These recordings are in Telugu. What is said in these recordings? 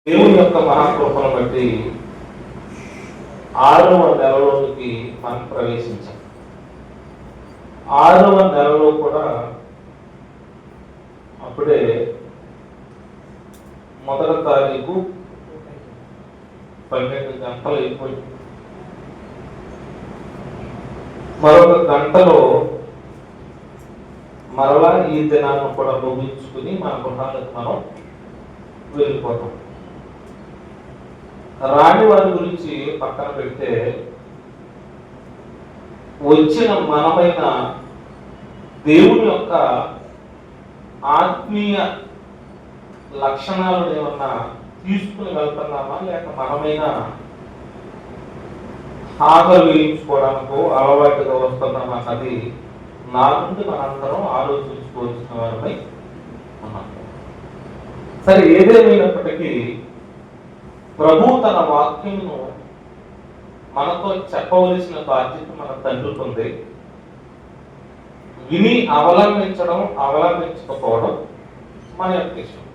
దేవుని యొక్క మహాకృపను బట్టి 6వ నెలలోకి మనం ప్రవేశించాం. 6వ నెలలో కూడా అప్పుడే మొదటి తారీఖు 12 గంటలు అయిపోయింది. మరొక గంటలో మరలా ఈ దినాన్ని కూడా ముగించుకుని మన గృహాలకు మనం వెళ్ళిపోతాం. రాని వారి గురించి పక్కన పెడితే వచ్చిన మనమైన దేవుని యొక్క ఆత్మీయ లక్షణాలను ఏమన్నా తీసుకుని వెళ్తున్నామా, లేక మనమైన ఆకలి వేయించుకోవడానికో అలవాటుగా వస్తున్నామా అన్నది నా నుండి మనందరం ఆలోచించుకోవాల్సిన వారమై ఉన్నాం. సరే, ఏదేమైనప్పటికీ ప్రభు తన వాక్యమును మనతో చెప్పవలసిన బాధ్యత మన తండ్రికి ఉంది. విని అవలంబించకపోవడం మన యొక్క ఇష్టం.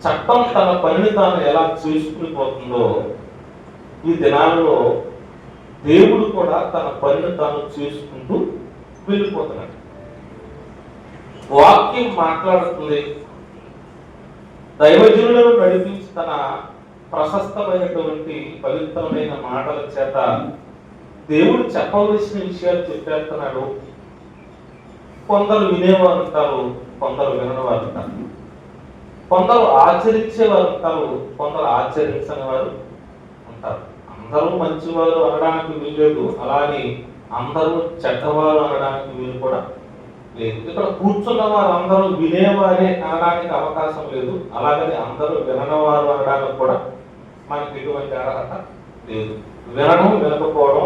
చట్టం తన పనిని తాను ఎలా చేసుకుని పోతుందో ఈ దినాలలో దేవుడు కూడా తన పనిని తాను చేసుకుంటూ వెళ్ళిపోతున్నాడు. వాక్యం మాట్లాడుతుంది. దైవజనులను నడిపించి తన ప్రశస్తమైనటువంటి పవిత్రమైన మాటల చేత దేవుడు చెప్పవలసిన విషయాలు చెప్పేస్తున్నాడు. కొందరు వినేవారు ఉంటారు, కొందరు వినవారు ఉంటారు, కొందరు ఆచరించేవారు ఉంటారు, కొందరు ఆచరించని వారు ఉంటారు. అందరూ మంచివారు అనడానికి వీల్లేదు, అలానే అందరూ చెడ్డవారు అనడానికి వీలు కూడా లేదు. ఇక్కడ కూర్చున్న వారు అందరూ వినేవారే అనడానికి అవకాశం లేదు, అలాగని అందరూ వినవారు అనడానికి కూడా మనకి ఎటువంటి అర్హత లేదు. వినడం, వినకపోవడం,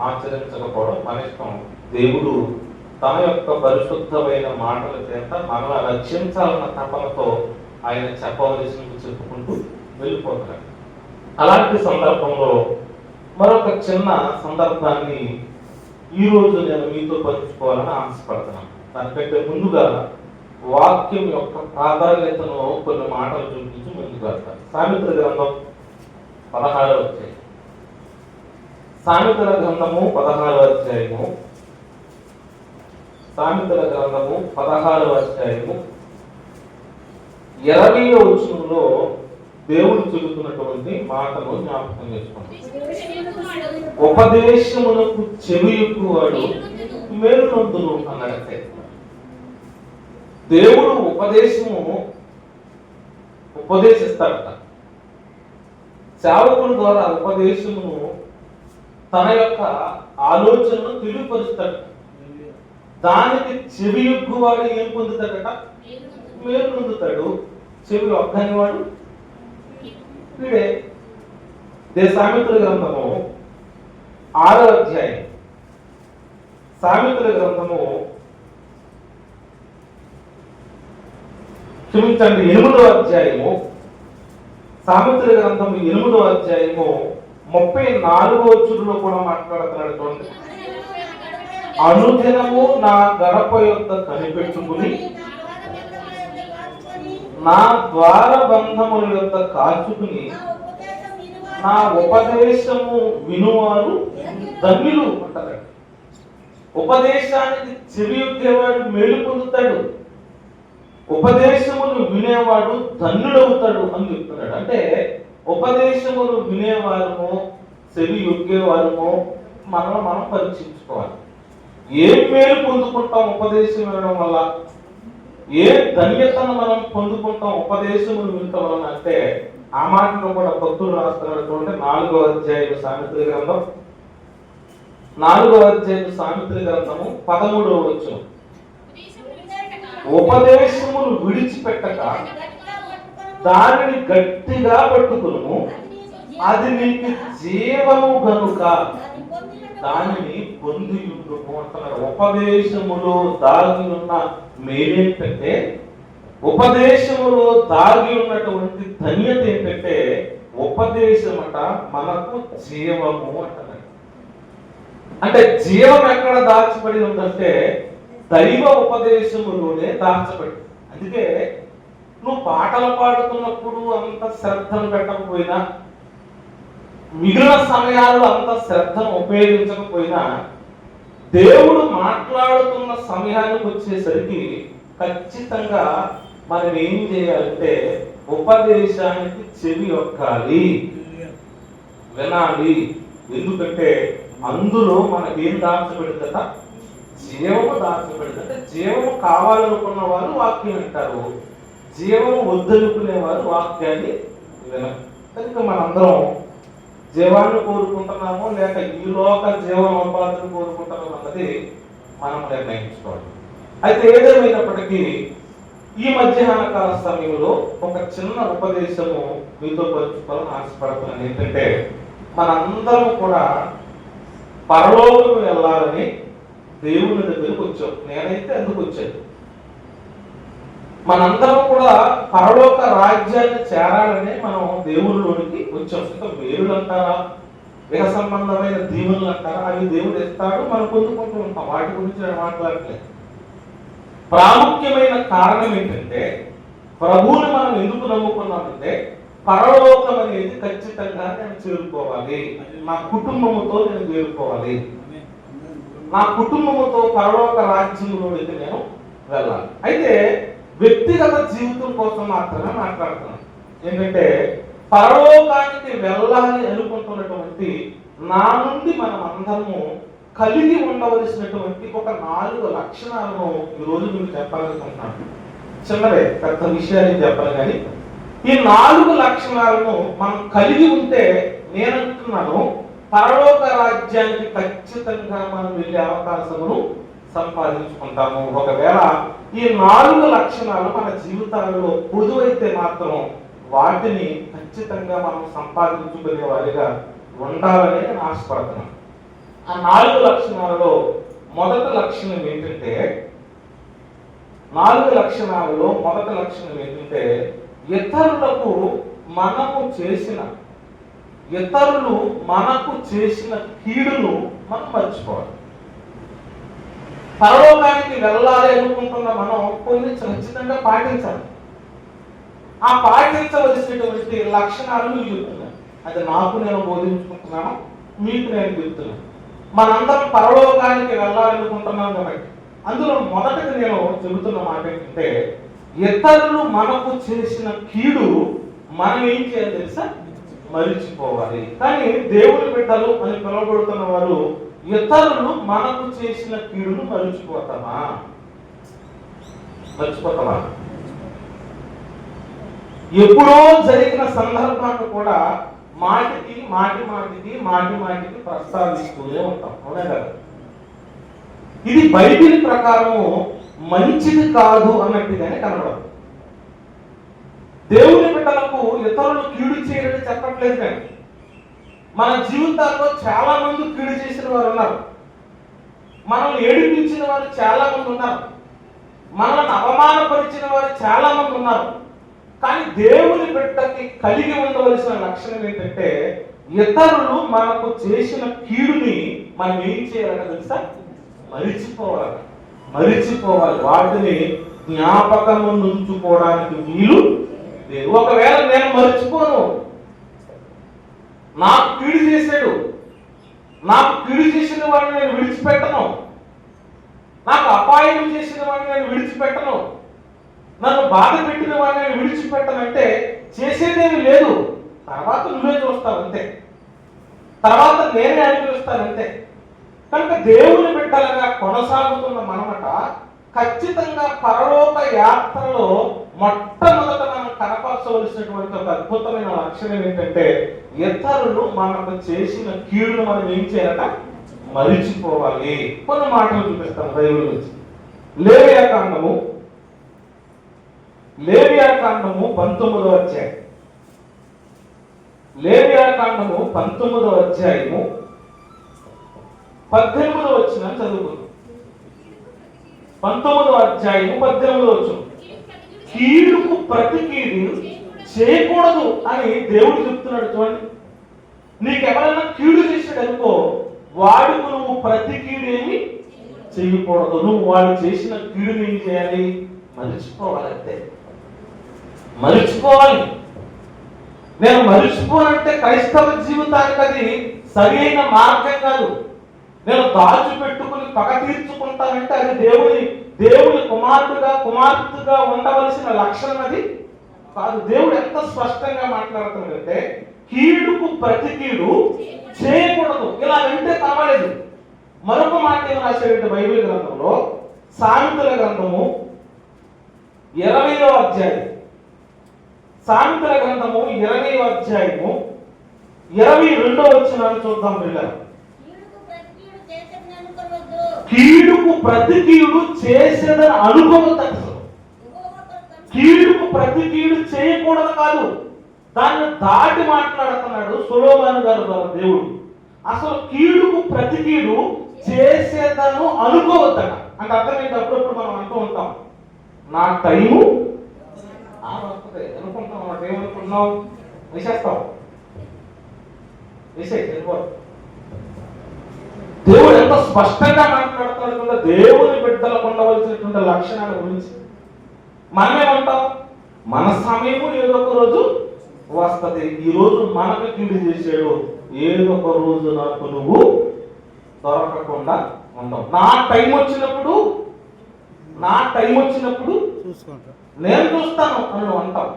ఆచరించకపోవడం మన ఇష్టం. దేవుడు తన యొక్క పరిశుద్ధమైన మాటల చేత మనల్ని రక్షించాలన్న తపనతో ఆయన చెప్పవలసినవి చెప్పుకుంటూ వెళ్ళిపోతున్నాడు. అలాంటి సందర్భంలో మరొక చిన్న సందర్భాన్ని ఈరోజు నేను మీతో పంచుకోవాలని ఆశపడుతున్నాను. దానికంటే ముందుగా వాక్యం యొక్క ప్రాధాన్యతను కొన్ని మాటలు చూపించి ముందుకు వెళ్తాను. సామెతల గ్రంథం 16వ అధ్యాయం. సామెతల గ్రంథము 16వ అధ్యాయము. సామెతల గ్రంథము 16వ అధ్యాయము 20వ వచనంలో దేవుడు చెబుతున్నటువంటి మాటను జ్ఞాపకం చేసుకోండి. ఉపదేశమునకు చెవి ఎక్కువాడు మేలు నొందును అన్నట్టే. దేవుడు ఉపదేశిస్తాడట. సేవకుల ద్వారా ఉపదేశమును తన యొక్క ఆలోచనను తెలియపరుస్తాడు. దానికి చెవి ఎక్కువాడు ఏం పొందుతాడట? మేలు పొందుతాడు. చెవి ఒక్కని వాడు వీడే. సామెతల గ్రంథము 6వ అధ్యాయం. సామెతల గ్రంథము 8వ అధ్యాయము. సామెతల గ్రంథము 8వ అధ్యాయము 34వ వచనంలో కూడా మాట్లాడుతున్నాడు. చూడండి. అనుదినము నా గడప యొద్ద కనిపెట్టుకుని నా ద్వార బంధముల యొద్ద కాచుకుని నా ఉపదేశము వినువారు ధన్యులు అంటారు. ఉపదేశానికి చెవి యొగ్గేవాడు మేలు పొందుతాడు, ఉపదేశమును వినేవాడు ధన్యుడవుతాడు అని చెప్తున్నాడు. అంటే ఉపదేశమును వినేవారము, చెవి యొగ్గేవారము మనం పరీక్షించుకోవాలి. ఏం మేలు పొందుకుంటాం ఉపదేశం వినడం వల్ల? ఏ ధన్యతను మనం పొందుకుంటాం ఉపదేశమును వినటం వలన అంటే ఆ మాటలో కూడా భక్తులు రాస్తున్నాడు. 4వ అధ్యాయం సామెతల గ్రంథం 4వ అధ్యాయం సామెతల గ్రంథము 13వ వచనం. ఉపదేశమును విడిచిపెట్టక దానిని గట్టిగా పట్టుకును, అది నీకు జీవము గనుక దానిని పొంది అంటున్నాడు. ఉపదేశములో దాగి ఉన్న మేలేంటంటే, ఉపదేశములో దాగి ఉన్నటువంటి ధన్యత ఏంటంటే ఉపదేశమట మనకు జీవము అంటున్నాడు. అంటే జీవం ఎక్కడ దాచిపడి ఉందంటే దైవ ఉపదేశములోనే దాచబడి. అందుకే నువ్వు పాటలు పాడుతున్నప్పుడు అంత శ్రద్ధను పెట్టకపోయినా, మిగిలిన సమయాల్లో అంత శ్రద్ధను ఉపయోగించకపోయినా, దేవుడు మాట్లాడుతున్న సమయానికి వచ్చేసరికి ఖచ్చితంగా మనం ఏం చేయాలంటే ఉపదేశానికి చెవి ఒక్కాలి, వినాలి. ఎందుకంటే అందులో మనకేం దాచబడిందట? జీవము దాచబడింది. అంటే జీవము కావాలనుకున్న వారు వాక్యం వింటారు, జీవము వద్దనుకునేవారు వాక్యాన్ని వినరు. కనుక మనందరం జీవాన్ని కోరుకుంటున్నాము లేక ఈ లోక జీవనోపాధిని కోరుకుంటున్నాం అన్నది మనం నిర్ణయించుకోవాలి. అయితే ఏదేమైనప్పటికీ ఈ మధ్యాహ్న కాల సమయంలో ఒక చిన్న ఉపదేశము మీతో పంచుకోవాలని ఆశపడుతున్నాను. ఏంటంటే మనందరం కూడా పరలోకం వెళ్ళాలని దేవుని దగ్గరకు వచ్చాం. నేనైతే ఎందుకు వచ్చాను? మనందరం కూడా పరలోక రాజ్యాన్ని చేరాలని మనం దేవుళ్ళలోనికి వచ్చాం. ఇంకా వేరులు అంటారా, ఇహ సంబంధమైన దీవులు అంటారా, అవి దేవుడు ఇస్తాడు, మనం పొందుకుంటూ ఉంటాం. వాటి గురించి నేను మాట్లాడట్లేదు. ప్రాముఖ్యమైన కారణం ఏంటంటే ప్రభువుని మనం ఎందుకు నమ్ముకున్నామంటే పరలోకం అనేది ఖచ్చితంగా నేను చేరుకోవాలి, నా కుటుంబముతో నేను చేరుకోవాలి, నా కుటుంబముతో పరలోక రాజ్యంలోకి నేను వెళ్ళాలి. అయితే వ్యక్తిగత జీవితం కోసం మాత్రమే మాట్లాడుతున్నాను. ఏంటంటే పరలోకానికి వెళ్ళాలి అనుకుంటున్నటువంటి నా నుండి మనం అందరము కలిగి ఉండవలసినటువంటి ఒక 4 లక్షణాలను ఈరోజు మీకు చెప్పాలనుకుంటున్నాను. చిన్నవే, పెద్ద విషయాలు చెప్పాలి. కానీ ఈ 4 లక్షణాలను మనం కలిగి ఉంటే నేనంటున్నాను పరలోక రాజ్యానికి ఖచ్చితంగా మనం వెళ్ళే అవకాశమును సంపాదించుకుంటాము. ఒకవేళ ఈ 4 లక్షణాలు మన జీవితాలలో పొదువైతే మాత్రం వాటిని ఖచ్చితంగా మనం సంపాదించుకునే వారిగా ఉండాలని నేను ఆశపడుతున్నాను. ఆ 4 లక్షణాలలో మొదటి లక్షణం ఏంటంటే ఇతరులు మనకు చేసిన కీడును మనం మర్చిపోవాలి. పరలోకానికి వెళ్ళాలి అనుకుంటున్న మనం కొన్ని ఖచ్చితంగా పాటించాలి. ఆ పాటించవలసినటువంటి లక్షణాలు మీకు చెప్తున్నాను. అది నాకు నేను బోధించుకుంటున్నాను, మీకు నేను చెప్తున్నాను. మనందరం పరలోకానికి వెళ్ళాలనుకుంటున్నాం కాబట్టి అందులో మొదటగా నేను చెబుతున్న మాట ఏంటంటే ఇతరులు మనకు చేసిన కీడు మనం ఏం చేయాలి తెలుసా? మరిచిపోవాలి. కానీ దేవుని బిడ్డలు అని పిలువబడుతున్న వారు ఇతరులు మనకు చేసిన కీడును మరిచిపోతామా? ఎప్పుడో జరిగిన సందర్భాన్ని కూడా మాటికి ప్రస్తావిస్తూనే ఉంటాం. అవునా కదా? ఇది బైబిల్ ప్రకారము మంచిది కాదు అన్నట్టుగానే కనబడదు. దేవుని బిడ్డలకు ఇతరులు కీడు చేయడం చెప్పట్లేదు. కానీ మన జీవితాల్లో చాలా మంది కీడు చేసిన వారు ఉన్నారు, మనల్ని ఏడిపించిన వారు చాలా మంది ఉన్నారు, మనల్ని అవమానపరిచిన వారు చాలా మంది ఉన్నారు. కానీ దేవుని బిడ్డకి కలిగి ఉండవలసిన లక్షణం ఏంటంటే ఇతరులు మనకు చేసిన కీడుని మనం ఏం చేయాలంటే తెలుసా? మరిచిపోవాలి. వాటిని జ్ఞాపకం ఉంచుకోవడానికి వీలు లేదు. ఒకవేళ నేను మర్చిపోను, నాకు కీడు చేశాడు, నాకు కీడు చేసిన వాడిని నేను విడిచిపెట్టను, నాకు అపాయం చేసిన వాడిని నేను విడిచిపెట్టను, నన్ను బాధ పెట్టిన వాడిని నేను విడిచిపెట్టనంటే చేసేదేమి లేదు. తర్వాత నువ్వే చూస్తావు అంతే, తర్వాత నేనే అనుభవిస్తాను అంతే. కనుక దేవుని బిడ్డలుగా కొనసాగుతున్న మనమట ఖచ్చితంగా పరలోక యాత్రలో మొట్టమొదట మనం కనపరచవలసినటువంటి ఒక అద్భుతమైన లక్షణం ఏంటంటే ఇతరులు మనకు చేసిన కీడును మనం ఏం చేయాలట? మరిచిపోవాలి. కొన్ని మాటలు చూపిస్తాను బైబిల్ నుంచి. లేవియాకాండము 19వ అధ్యాయం. లేవియాకాండము 19వ అధ్యాయము 18వ వచనం చదువుకుందాం. 19వ అధ్యాయము 18వ వచనం. కీడుకు ప్రతి కీడు చేయకూడదు అని దేవుడు చెప్తున్నాడు. చూడండి, నీకెవరైనా కీడు చేసాడు అనుకో, వాడుకు నువ్వు ప్రతి కీడు ఏమి చేయకూడదు. నువ్వు వాడు చేసిన కీడుని ఏం చేయాలి? మర్చిపోవాలంతే. మరిచిపోవాలి. నేను మరిచిపోనంటే క్రైస్తవ జీవితానికి అది సరైన మార్గం కాదు. నేను దాచిపెట్టుకుని పగ తీర్చుకుంటానంటే అది దేవుని కుమార్తెగా ఉండవలసిన లక్షణం అది కాదు. దేవుడు ఎంత స్పష్టంగా మాట్లాడుతున్నాడంటే కీడుకు ప్రతి కీడు చేయకూడదు. ఇలా అంటే పర్వాలేదు. మరొక మాట ఏం రాశాడంటే బైబిల్ గ్రంథంలో సామెతల గ్రంథము 20వ అధ్యాయం, సామెతల గ్రంథము 20వ అధ్యాయము 22వ వచనాన్ని చూద్దాం పిల్లలు. కీడుకు ప్రతి కీడు చేసేదని అనుకోవద్దు. కీడుకు ప్రతి కీడు చేయకూడదు కాదు, దాన్ని దాటి మాట్లాడుతున్నాడు సొలొమోను గారు దేవుడు. అసలు కీడుకు ప్రతి కీడు చేసేదను అనుకోవద్దట. అంటే అర్థమైంది. అప్పుడప్పుడు మనం అంటూ ఉంటాం, నా టైము వస్తుంది అనుకుంటాం. నా టైం అనుకుంటున్నావు వేసేస్తాం, దేవుడు ఎంత స్పష్టంగా మాట్లాడుతున్నాడు దేవుని బిడ్డలకు ఉండవలసినటువంటి లక్షణాల గురించి. మనమేమంటాం, మన సమయము ఏదో ఒక రోజు వస్తుంది, ఈ రోజు మనకు కీడు చేసాడు, ఏదో ఒక రోజు నాకు నువ్వు దొరకకుండా ఉండవు. నా టైం వచ్చినప్పుడు నేను చూస్తాను అని నువ్వు అంటావు.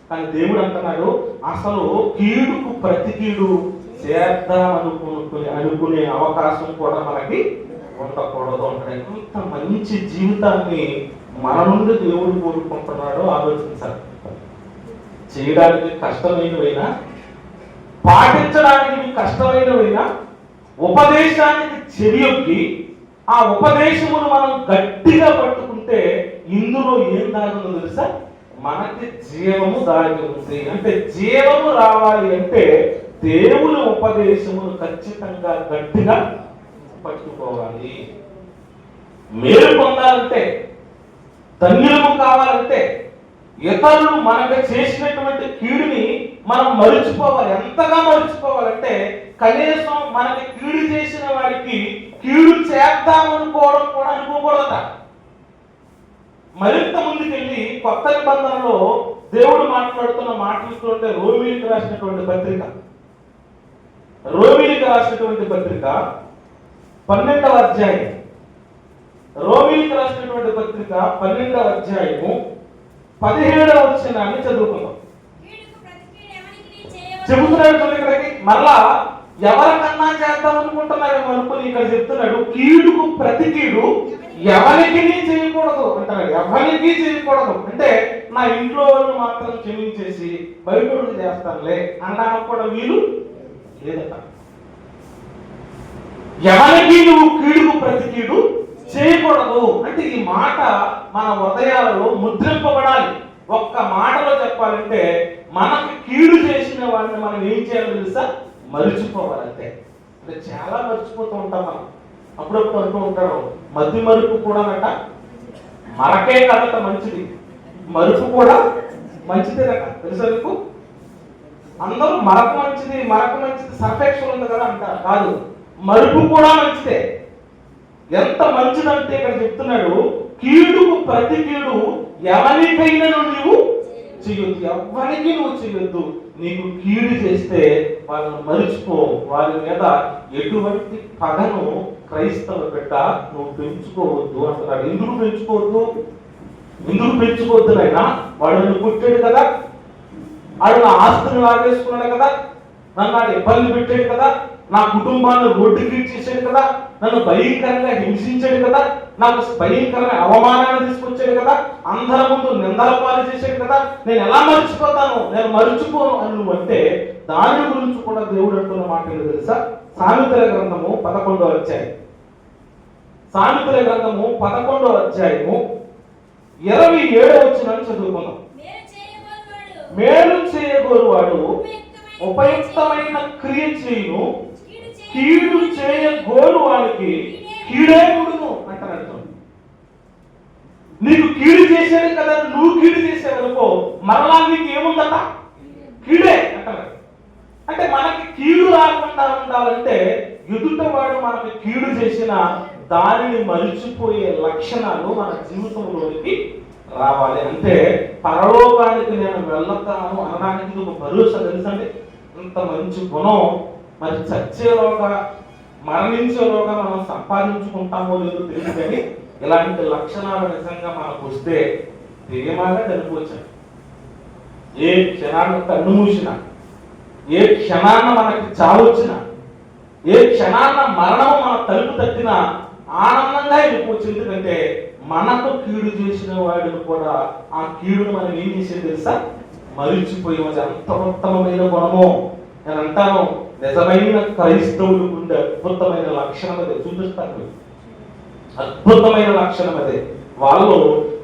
కానీ దేవుడు అంటున్నాడు అసలు కీడుకు ప్రతి కీడు చేద్దాం అనుకునే అవకాశం కూడా మనకి ఉండకూడదు అంటాడు. ఎంత మంచి జీవితాన్ని మన నుండి దేవుడు కోరుకుంటున్నాడో ఆలోచించాలి. చేయడానికి కష్టమైనవైనా, పాటించడానికి కష్టమైనవైనా, ఉపదేశానికి చెవియొక్కి ఆ ఉపదేశమును మనం గట్టిగా పట్టుకుంటే ఇందులో ఏం దాగుందో తెలుసా? మనకి జీవము దాగి ఉంది. అంటే జీవము రావాలి అంటే దేవుని ఉపదేశమును ఖచ్చితంగా గట్టిగా పట్టుకోవాలి. మేలు పొందాలంటే, ధన్యులము కావాలంటే ఇతరులు మనకు చేసినటువంటి కీడుని మనం మరిచిపోవాలి. ఎంతగా మరిచిపోవాలంటే కనీసం మనకి కీడు చేసిన వాడికి కీడు చేద్దామనుకోవడం కూడా అనుకోకూడదట. మరింత ముందుకెళ్ళి కొత్త నిబంధనలో దేవుడు మాట్లాడుతున్న మాట్లాడుతుంటే రోమీలకు రాసినటువంటి పత్రిక 12వ అధ్యాయం, రోమీలకు రాసినటువంటి పత్రిక 12వ అధ్యాయము 17వ వచనాన్ని చదువుకుందాం. చెబుతున్నాడు ఇక్కడికి మరలా ఎవరికన్నా చేద్దాం అనుకుంటున్నారేమో అనుకుని ఇక్కడ చెప్తున్నాడు కీడుకు ప్రతి కీడు ఎవరికి చేయకూడదు అంటున్నాడు. ఎవరికి చేయకూడదు అంటే నా ఇంట్లో వాళ్ళు మాత్రం క్షమించేసి బయట వాళ్ళు చేస్తానులే అనడానికి కూడా వీలు లేదట. ఎవరికి నువ్వు కీడుకు ప్రతి కీడు చేయకూడదు అంటే ఈ మాట మన హృదయాలలో ముద్రింపబడాలి. ఒక్క మాటలో చెప్పాలంటే మనకి కీడు చేసిన వాడిని మనం ఏం చేయాలో తెలుసా? మరిచిపోవాలంటే. అంటే చాలా మర్చిపోతూ ఉంటాం మనం. అప్పుడప్పుడు అంటూ ఉంటారు మధ్య మరుపు కూడా మరకే కదట మంచిది, మరుపు కూడా మంచిదేనట. తెలుసా మీకు? అందరూ మరక మంచిది సర్ఫెక్షన్ ఉంది కదా అంటారు. కాదు, మరుపు కూడా మంచిదే. ఎంత మంచిదంటే ఇక్కడ చెప్తున్నాడు కీడుకు ప్రతి కీడు ఎవరికైనా నువ్వు చేయొద్దు. ఎవరికి నువ్వు చేయొద్దు. నీకు కీడు చేస్తే వాళ్ళని మరిచిపో. వారి మీద ఎటువంటి పగను క్రైస్తవ బిడ్డ నువ్వు పెంచుకోవద్దు అంటున్నాడు. ఎందుకు పెంచుకోవద్దు నాయనా? వాడు పుట్టాడు కదా, వాడు నా ఆస్తిని లాగేసుకున్నాడు కదా, నన్ను వాడు ఇబ్బంది పెట్టాడు కదా, నా కుటుంబాన్ని రోడ్డుకి చేశాడు కదా, నన్ను భయంకరంగా హింసించాడు కదా, నాకు భయంకరమైన అవమానాన్ని తీసుకొచ్చాడు కదా, అందరి ముందు నిందల పాలు చేశాడు కదా, నేను ఎలా మర్చిపోతాను? నేను మర్చిపోను అని నువ్వు అంటే దాని గురించి కూడా దేవుడు అంటున్న మాట ఏంటో తెలుసా? సామెతల గ్రంథము 11వ అధ్యాయం, సామెతల గ్రంథము 11వ అధ్యాయము 27వ వచనాన్ని చదువుకుందాం. మేలు చేయగోరువాడు ఉపయుక్తమైన క్రియ చేయును, కీడు చేయగోరు వాడికి కీడే గుడును అంటారు. నీకు కీడు చేశాడు కదా, నువ్వు కీడు చేసావనుకో మరలా నీకు ఏముందట? కీడే అంటారు. అంటే మనకి కీడు రాకుండా ఉండాలంటే ఎదుటవాడు మనకి కీడు చేసిన దానిని మరిచిపోయే లక్షణాలు మన జీవితంలోనికి రావాలి. అంటే పరలోకానికి నేను వెళ్తాను అనడానికి ఇది ఒక భరోసా. తెలుసండి, ఇంత మంచి గుణం మరి చచ్చేలోగా మరణించేలోగా మనం సంపాదించుకుంటామో లేదో తెలియదు, కానీ ఇలాంటి లక్షణాలు నిజంగా మనకు వస్తే ధీమాగా చనిపోవచ్చాను. ఏ క్షణాన్ని కన్ను మూసినా, ఏ క్షణాన్న మనకి చావొచ్చినా, ఏ క్షణాన్న మరణం మన తలుపు తట్టినా ఆనందంగా వెళ్ళిపోవచ్చు. ఎందుకంటే మనకు కీడు చేసిన వాడిని కూడా ఆ కీడును మనం ఏం చేసేది తెలుసా, మరిచిపోయేది. అంత ఉత్తమమైన గుణము. నేను అంటాను, నిజమైన క్రైస్తవులకు ఉండే అద్భుతమైన లక్షణం అదే. చూపిస్తాను, అద్భుతమైన లక్షణం అదే. వాళ్ళు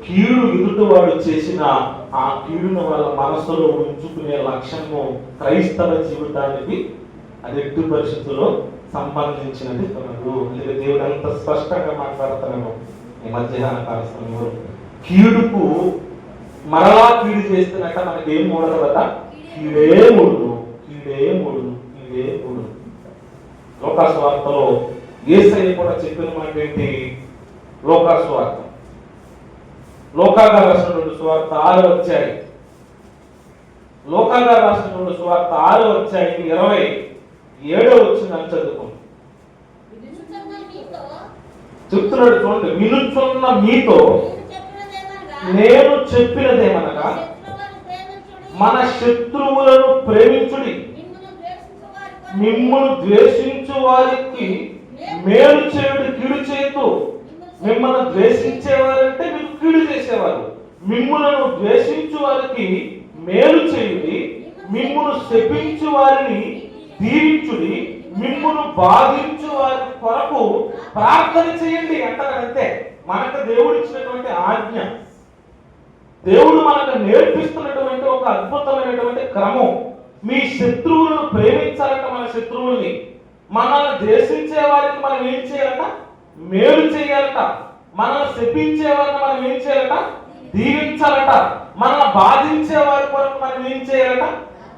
కీడు ఎదుటివాడు చేసిన ఆ కీడును వాళ్ళ మనసులో ఉంచుకునే లక్షణము క్రైస్తవ జీవితానికి అది ఎట్టి పరిస్థితుల్లో సంబంధించినది కాదు. అందుకే దేవుడు అంత స్పష్టంగా మాట్లాడుతున్నాను ఈ మధ్యాహ్న కాల సమయంలో. కీడుకు మరలా కీడు చేస్తున్నట్ట మనకి ఏం మూడదు కదా, కీడే మూడు, కీడే మూడు, కీడే మూడు. లోకాసు వార్తలో యేసయ్య కూడా చెప్పిన మాట ఏంటి? లోకాసు వార్త, లోకాగా రాసినటువంటి సువార్త 6వ అధ్యాయం, లోకాగా రాసినటువంటి సువార్త 6వ అధ్యాయం 27వ వచనం చదువుకోండి. చెప్తున్నాడు చూడండి, వినుచున్న మీతో నేను చెప్పినదేమనగా మన శత్రువులను ప్రేమించుడి, మిమ్మును ద్వేషించు వారికి మేలు చేయుడి, కీడు చేయొద్దు. మిమ్మల్ని ద్వేషించేవారంటే మీకు కీడు చేసేవారు. మిమ్ములను ద్వేషించు వారికి మేలు చేయుడి, మిమ్మును శపించు వారిని దీవించుడి, మిమ్మును బాధించు వారి కొరకు ప్రార్థన చేయండి అంటారంతే. మనకు దేవుడు ఇచ్చినటువంటి ఆజ్ఞ, దేవుడు మనకు నేర్పిస్తున్నటువంటి ఒక అద్భుతమైనటువంటి క్రమం. మీ శత్రువులను ప్రేమించాలంట. మన శత్రువుల్ని, మనల్ని ద్వేషించే వారికి మనం ఏం చేయాలట? మేలు చేయాలట. మనల్ని శపించే వారిని మనం ఏం చేయాలట? దీవించాలట. మనల్ని బాధించే వారి కొరకు మనం ఏం చేయాలట?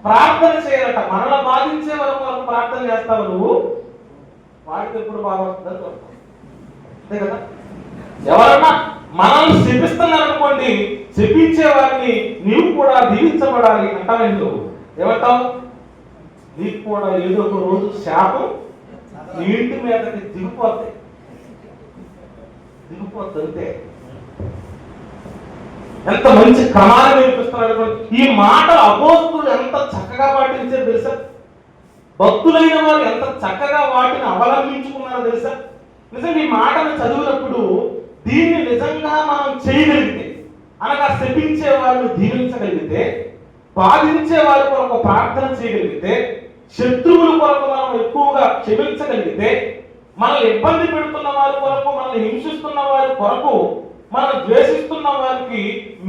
ప్రార్థన చేయాలట. మనల్ని బాధించే వారి కొరకు ప్రార్థన చేస్తావు నువ్వు, వాడికి ఎప్పుడు బాగా వస్తుందని చెప్తావు, అంతే కదా. ఎవరన్నా మనల్ని శపిస్తున్నారనుకోండి, శపించే వారిని నీవు కూడా దీవించబడాలి అంటావు. నువ్వు ఏమంటావు? నీకు కూడా ఏదో ఒక రోజు శాపం నీ ఇంటి మీదకి దిగిపోతాయి, దిగిపోతుంటే. ఎంత మంచి క్రమాన్ని నేర్పిస్తున్నాడు. ఈ మాట అపోస్తులు ఎంత చక్కగా పాటించారు తెలుసా? భక్తులైన వారు ఎంత చక్కగా వాటిని అవలంబించుకున్నారో తెలుసా? నిజంగా ఈ మాటను చదివినప్పుడు దీన్ని నిజంగా మనం చేయగలిగితే, అనగా శపించే వారిని దీవించగలిగితే, బాధించే వారి కొరకు ప్రార్థన చేయగలిగితే, శత్రువుల కొరకు మనం ఎక్కువగా క్షమించగలిగితే, మనల్ని ఇబ్బంది పెడుతున్న వారి కొరకు, మనల్ని హింసిస్తున్న వారి కొరకు, మనం ద్వేషిస్తున్న వారికి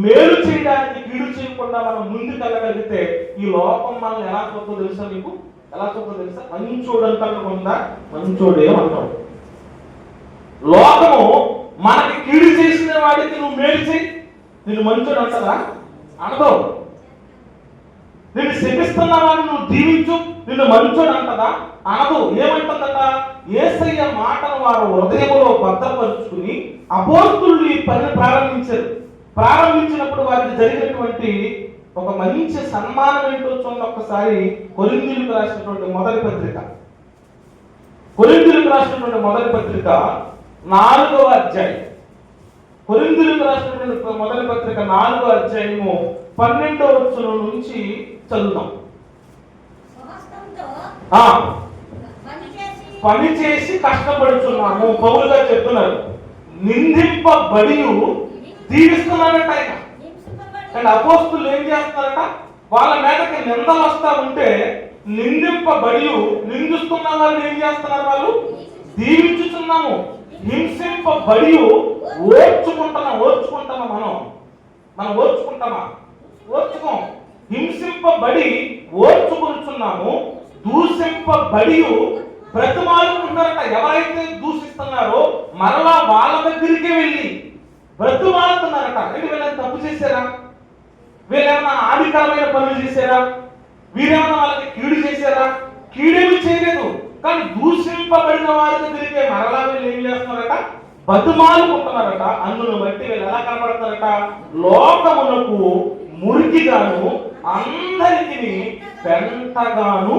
మేలు చేయడానికి, కీడు చేయకుండా మనం ముందుకు వెళ్ళగలిగితే ఈ లోకం మనల్ని ఎలా చూస్తుందో తెలుసా? నీకు ఎలా చూస్తుందో తెలుసా? మంచోడు అంటకుండా మంచోడే అంటాడు. లోకము మనకి కీడు చేసిన వాడికి నువ్వు మేలు చేయి, నిన్ను మంచోడు అంటదా? అనదు. నిన్ను శపిస్తున్న వాడిని నువ్వు దీవించు, నిన్ను మంచోడు అంటదా? అనదు. ఏమంటుందట? యేసయ్య మాటను వారు హృదయంలో భద్రపరుచుకుని అపోస్తులు ఈ పనిని ప్రారంభించారు. ప్రారంభించినప్పుడు వారికి జరిగినటువంటి ఒక మంచి సన్మానం ఏంటో చూడండి ఒక్కసారి. కొరింథీయులకు రాసినటువంటి మొదటి పత్రిక, కొరింథీయులకు రాసినటువంటి మొదటి పత్రిక 4వ అధ్యాయం, కొరింథీయులకు రాసినటువంటి మొదటి పత్రిక 4వ అధ్యాయము 12వ వచనం నుంచి చదువుతాం. పని చేసి కష్టపడుతున్నాము. పౌలు గారు చెప్తున్నారు, నిందింపబడి దీవిస్తున్నారట ఆయన. అండ్ అపోస్తులు ఏం చేస్తున్నారట? వాళ్ళ మీదకి నిందలు వస్తా ఉంటే నిందింపబడి నిందిస్తున్న వాళ్ళని ఏం చేస్తున్నారు? వాళ్ళు దీవించుతున్నాము. హింసింపబడి ఓర్చుకుంటామా మనం ఓర్చుకుంటామా? ఓర్చుకోం. హింసింపబడి ఓర్చుకుంటున్నాము, దూషింపబడి బ్రతిమాలుకుంటారట. ఎవరైతే దూషిస్తున్నారో మరలా వాళ్ళ దగ్గరికి వెళ్ళి బ్రతిమాలుతున్నారట. అంటే వీళ్ళని తప్పు చేశారా? వీళ్ళేమన్నా ఆధికారమైన పనులు చేశారా? వీరేమన్నా వాళ్ళకి కీడు చేశారా? కీడేమి చేయలేదు. కానీ దూషింపబడిన వారి దగ్గరికి మరలా వీళ్ళు ఏం చేస్తున్నారట? బతుమాలుకుంటున్నారట. అందును బట్టి వీళ్ళు ఎలా కనబడతారట? లోకమునకు మురికిగాను అందరికి పెంటగాను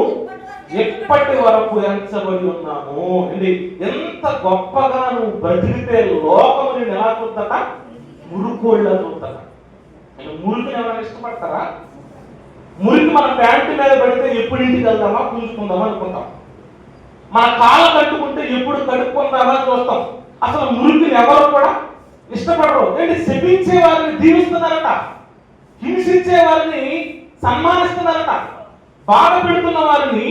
ఎప్పటి వరకు ఎంచబడి ఉన్నాము. ఇది ఎంత గొప్పగా నువ్వు బ్రతికితే లోకము నేను ఎలా చూద్దట? మురుకోళ్ళ చూద్దట. మురికి ఎవరైనా ఇష్టపడతారా? మురికి మన ప్యాంటు మీద పెడితే ఎప్పుడు ఇంటికి వెళ్దామా, పూజుకుందామా అనుకుంటాం. మన కాళ్ళ కట్టుకుంటే ఎప్పుడు కడుక్కుందామా చూస్తాం. అసలు మురికిని ఎవరు కూడా ఇష్టపడరు. ఏంటి? శపించే వారిని దీవిస్తున్నారట, హింసించే వారిని సన్మానిస్తున్నారట, బాధ పెడుతున్న వారిని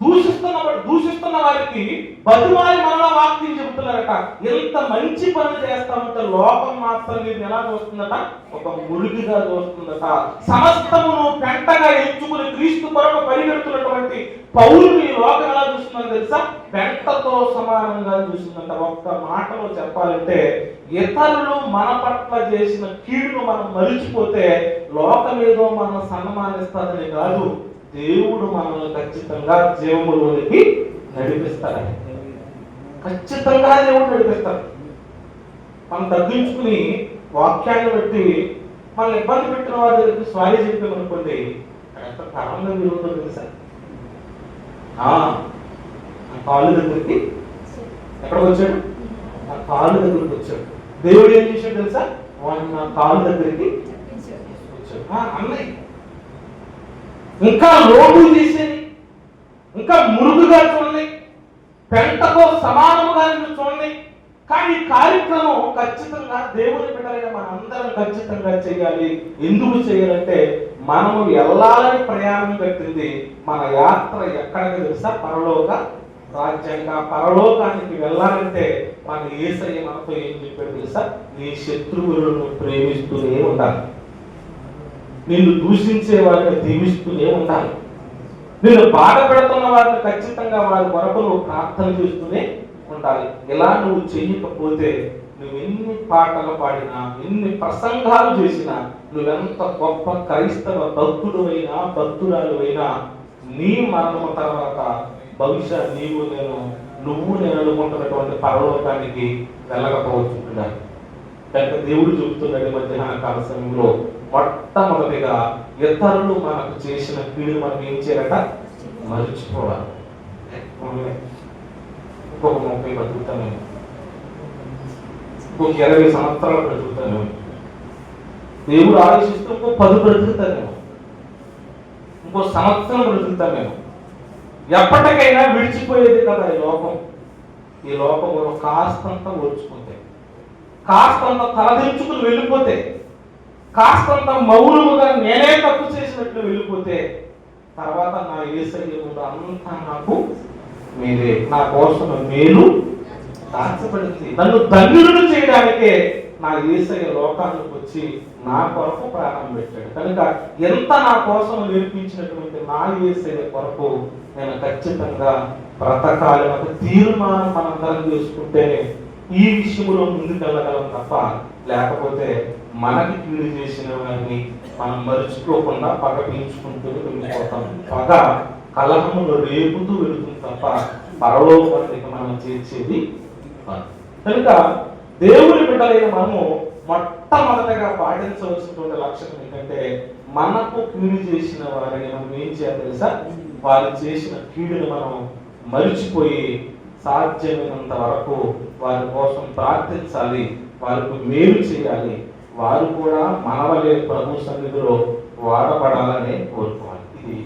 దూషిస్తున్న వారికి బతుమాలి మనలో వాక్యం చెబుతున్నారట. ఎంత మంచి పనులు చేస్తామంటే లోకం మాత్రం మీరు ఎలా చూస్తుందట? ఒక మురికిగా చూస్తుందట. సమస్తమును పెంటగా ఎంచుకుని క్రీస్తు కొరకు పరిగెడుతున్నటువంటి పౌరులు ఈ లోకం ఎలా చూస్తుందని తెలుసా? పెంటతో సమానంగా చూస్తుందంట. ఒక్క మాటలో చెప్పాలంటే, ఇతరులు మన పట్ల చేసిన కీడును మనం మరిచిపోతే లోకం ఏదో మనం సన్మానిస్తాదని కాదు, దేవుడు మనల్ని ఖచ్చితంగా జీవములోనికి నడిపిస్తాడు. ఖచ్చితంగా దేవుడు నడిపిస్తాడు. మనం తగ్గించుకుని వాక్యాన్ని బట్టి మనల్ని ఇబ్బంది పెట్టిన వారి దగ్గరికి స్వారీ చెప్పామనుకోండి, ఎంత కాలంగా విరుగుతుందో తెలుసా? నా కాళ్ళు దగ్గరికి ఎక్కడికి వచ్చాడు? నా కాళ్ళు దగ్గరికి వచ్చాడు. దేవుడు ఏం చేశాడు తెలుసా? వాడు నా కాళ్ళు దగ్గరికి వచ్చాడు. అన్నయ్య ఇంకా లోటు చేసేది, ఇంకా మురుగుగా చూడండి, పెంటతో సమానముగా చూడండి. కానీ ఈ కార్యక్రమం ఖచ్చితంగా దేవుని బిడ్డలైన మనందరం ఖచ్చితంగా చేయాలి. ఎందుకు చేయాలంటే, మనము వెళ్ళాలని ప్రయాణం కట్టింది మన యాత్ర ఎక్కడికి తెలుసా? పరలోక రాజ్యంగా. పరలోకానికి వెళ్ళాలంటే మన యేసయ్య మనతో ఏం చెప్పాడు తెలుసా? నీ శత్రువులను ప్రేమిస్తూనే ఉండాలి, నిన్ను దూషించే వారిని దీవిస్తూనే ఉండాలి, నిన్ను బాధ పెడుతున్న వారిని ఖచ్చితంగా వారి కొరకు నువ్వు ప్రార్థన చేస్తూనే ఉండాలి. ఇలా నువ్వు చెయ్యకపోతే నువ్వు ఎన్ని పాటలు పాడినా, ఎన్ని ప్రసంగాలు చేసినా, నువ్వెంత గొప్ప క్రైస్తవ భక్తుడు అయినా భక్తురాలు అయినా, నీ మరణం తర్వాత బహుశా నువ్వు నేను అనుకుంటున్నటువంటి పరలోకానికి వెళ్ళకపోవచ్చుంటున్నాను. కనుక దేవుడు చెబుతున్నాడు మధ్యాహ్న కాల సమయంలో, మొట్టమొదటిగా ఇతరులు మనకు చేసిన కీడు మనం ఏం చేయాలట? మర్చిపోవాలి. ఇంకొక 30 బతుకుతాను, ఇంకొక 20 సంవత్సరాలు బ్రతుకుతాను, దేవుడు ఆలోచిస్తూ ఇంకో 10 బ్రతుకుతానేమో, ఇంకో సంవత్సరం బ్రతుకుతానేమో. ఎప్పటికైనా విడిచిపోయేది కదా ఈ లోకం. ఈ లోకంలో కాస్తంత ఓర్చుకుంటే, కాస్తంత తలదించుకుని వెళ్ళిపోతే, కాస్తంత మౌనముగా నేనే తప్పు చేసినట్లు వెళ్ళిపోతే, తర్వాత నా యేసయ్య ముందు అంతా నాకు మీరే, నా కోసం మేలు దాచబడింది. నన్ను ధన్యులను చేయడానికే నా యేసయ్య లోకానికి వచ్చి నా కొరకు ప్రాణం పెట్టాడు. కనుక ఎంత నా కోసం నేర్పించినటువంటి నా యేసయ్య కొరకు నేను ఖచ్చితంగా బ్రతకాలి. ఒక తీర్మానం మనందరం చేసుకుంటేనే ఈ విషయంలో ముందుకెళ్ళగలం తప్ప, లేకపోతే మనకి కీడు చేసిన వారిని మనం మర్చిపోకుండా పగ పీల్చుకుంటూ వెళ్ళిపోతాం. పగ కలహములు రేపుతూ వెళుతుంది తప్ప పరలోకానికి మనం చేర్చేది. కనుక దేవుని బిడ్డలైన మనము మొట్టమొదటగా పాటించవలసినటువంటి లక్షణం ఏంటంటే, మనకు కీడు చేసిన వారిని మనం ఏం చేయాలి తెలుసా? వారు చేసిన కీడుని మనం మరిచిపోయి సాధ్యమైనంత వరకు వారి కోసం ప్రార్థించాలి, వారికి మేలు చేయాలి. వారు కూడా మనవలే ప్రభు సన్నిధిలో వాడబడాలని కోరుకోవాలి. ఇది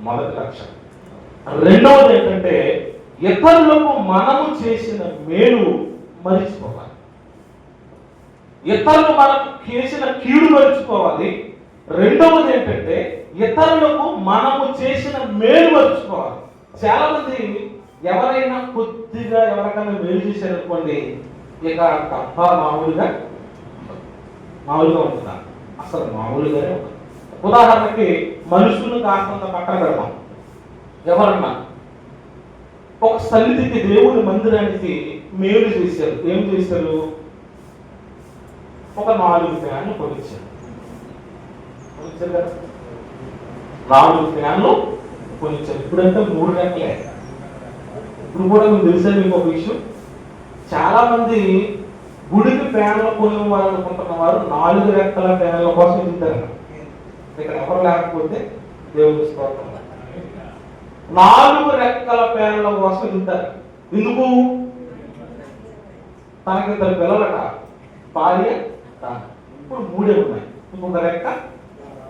మొదటి లక్ష్యం. రెండవది ఏంటంటే, ఇతరులకు మనము చేసిన మేలు మరిచిపోవాలి. ఇతరులు మనకు చేసిన కీడు మరిచిపోవాలి. రెండవది ఏంటంటే, ఇతరులకు మనము చేసిన మేలు మరిచిపోవాలి. చాలా మంది ఎవరైనా కొద్దిగా ఎవరికైనా మేలు చేశారనుకోండి, ఇక తప్ప మామూలుగా ఉంటుందా? అసలు మామూలుగానే ఉంటుంది. ఉదాహరణకి మనుషులను కాస్తంత పక్కన పెడతాం. ఎవరన్నా ఒక సన్నిధికి, దేవుని మందిరానికి మేలు చేశారు. ఏం చేశారు? ఒక 4 ఫ్యాన్లు కొనిచ్చారు కదా, 4 ఫ్యాన్లు కొనిచ్చారు. ఇప్పుడంటే 3 గంటలే. ఇప్పుడు కూడా మీకు తెలిసే మీకు ఒక విషయం, చాలా మంది గుడికి ఫ్యాన్లు కొనుక్కోవాలనుకుంటున్న వారు 4 రెక్కల ఫ్యాన్ల కోసం ఎదుగుతారు. ఇక్కడ ఎవరు లేకపోతే దేవుడి స్తోత్రం. 4 రెక్కల ఫ్యాన్ల కోసం ఎదుగుతారు. ఎందుకు? తనకి 2 పిల్లలట, భార్య ఇప్పుడు 3 ఉన్నాయి, ఇంకొక రెక్క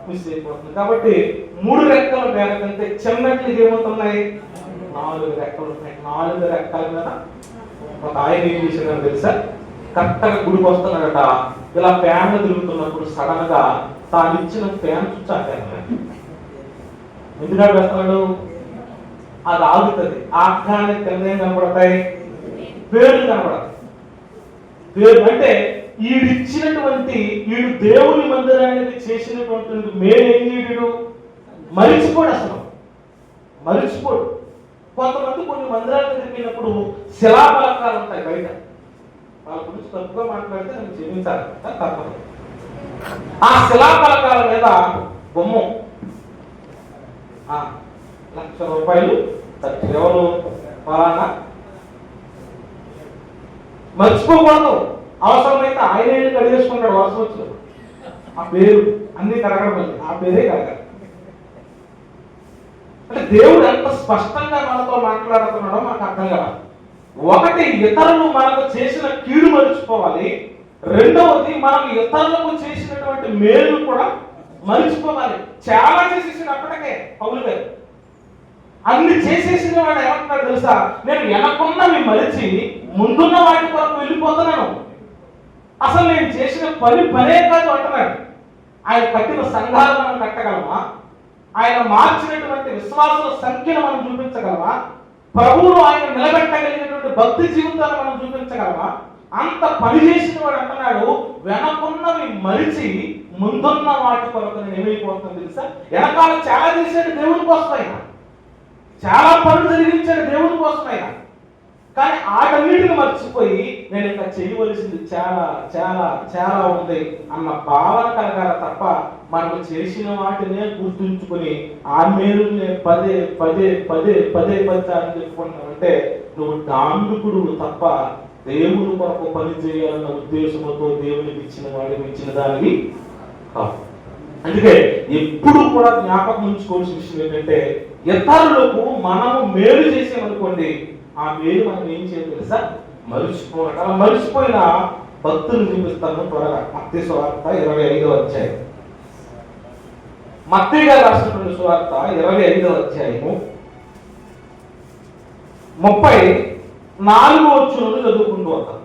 మిస్ అయిపోతుంది. కాబట్టి 3 రెక్కల ఫ్యాన్ కంటే చిన్నట్లు ఏమవుతున్నాయి? 4 రెక్కలు ఉన్నాయి. 4 రెక్కల మీద ఒక ఆయన ఏం చేశాడని తెలుసా? కరెక్ట్గా గుడికి వస్తున్నాడట. ఇలా ఫ్యాన్లు తిరుగుతున్నప్పుడు సడన్ గా తాను ఇచ్చిన ఫ్యాన్ స్విచ్ ఆపాడు. ఎందుకంటే వేస్తున్నాడు? అది ఆగుతుంది. ఆగ్గానే కింద ఏం కనబడతాయి? పేర్లు కనబడతాయి. పేరు అంటే ఈడిచ్చినటువంటి, ఈడు దేవుని మందిరానికి చేసినటువంటి మేలు ఏం చేయడు? మరిచిపోడు. అసలు మరిచిపోడు. కొంతమంది కొన్ని మందిరాలకు తిరిగినప్పుడు శిలాఫలకాలు ఉంటాయి బయట. వాళ్ళ గురించి తప్పుగా మాట్లాడితే నేను క్షమించాలి, తప్పదు. ఆ శిలాఫలకాల మీద బొమ్మ 1,00,000 రూపాయలు ఎవరు ఫలానా. మర్చిపోకూడదు. అవసరమైతే ఆయన కడిగేసుకుంటాడు వర్షం వచ్చి. ఆ పేరు అన్ని కరగడం, ఆ పేరే కరగదు. అంటే దేవుడు ఎంత స్పష్టంగా మనతో మాట్లాడుతున్నాడో మనకు అర్థం కావాలి. ఒకటి, ఇతరులు మనకు చేసిన కీడు మర్చిపోవాలి. రెండవది, మనం ఇతరులకు చేసినటువంటి మేలు కూడా మర్చిపోవాలి. చాలా చేసేసినప్పటికే పౌలు గారు అన్ని చేసేసిన వాడు ఏమంటున్నాడు తెలుసా? నేను వెనకున్నవి మరిచి ముందున్న వాటి కొరకు వెళ్ళిపోతున్నాను. అసలు నేను చేసిన పనే కాదు అంటున్నాడు. ఆయన కట్టిన సంఘాలు మనం కట్టగలమా? ఆయన మార్చినటువంటి విశ్వాసుల సంఖ్యను మనం చూపించగలమా? ప్రభువును ఆయన నిలబెట్టగలిగినటువంటి భక్తి జీవితాన్ని మనం చూపించగలమా? అంత పని చేసిన వాడు అంటున్నాడు, వెనకున్నవి మరిచి ముందున్న వాటి కొరకు నేను ఏమైపోతుందో తెలుసా? వెనకాల చాలా చేశాడు దేవుని కోసం, ఆయన చాలా పనులు జరిగించాడు దేవుని కోసం ఆయన. కానీ ఆటన్నిటిని మర్చిపోయి నేను ఇంకా చేయవలసింది చాలా చాలా చాలా ఉంది అన్న భావన కలగాల తప్ప, మనకు చేసిన వాటినే గుర్తుంచుకుని ఆ మేలునే పదే పదే పదే పదే పచ్చాలని చెప్పుకుంటామంటే నువ్వు డాండుకుడు తప్ప దేవుని కొరకు పని చేయాలన్న ఉద్దేశంతో దేవునికి ఇచ్చిన వాడికి ఇచ్చిన దానికి కాదు. అందుకే ఎప్పుడు కూడా జ్ఞాపకం ఉంచుకోవాల్సిన విషయం ఏంటంటే, ఇతరులకు మనము మేలు చేసామనుకోండి, ఆ మేలు మనం ఏం చేయాలి తెలుసా? మరిచిపోవడం. అలా మరిచిపోయిన భక్తులు చూపిస్తాను త్వరగా. మత్తయి సువార్త 25వ అధ్యాయం. మత్తయి గారు రాసినటువంటి సువార్త 25వ అధ్యాయము 34వ వచనం చదువుకుంటూ వస్తాం.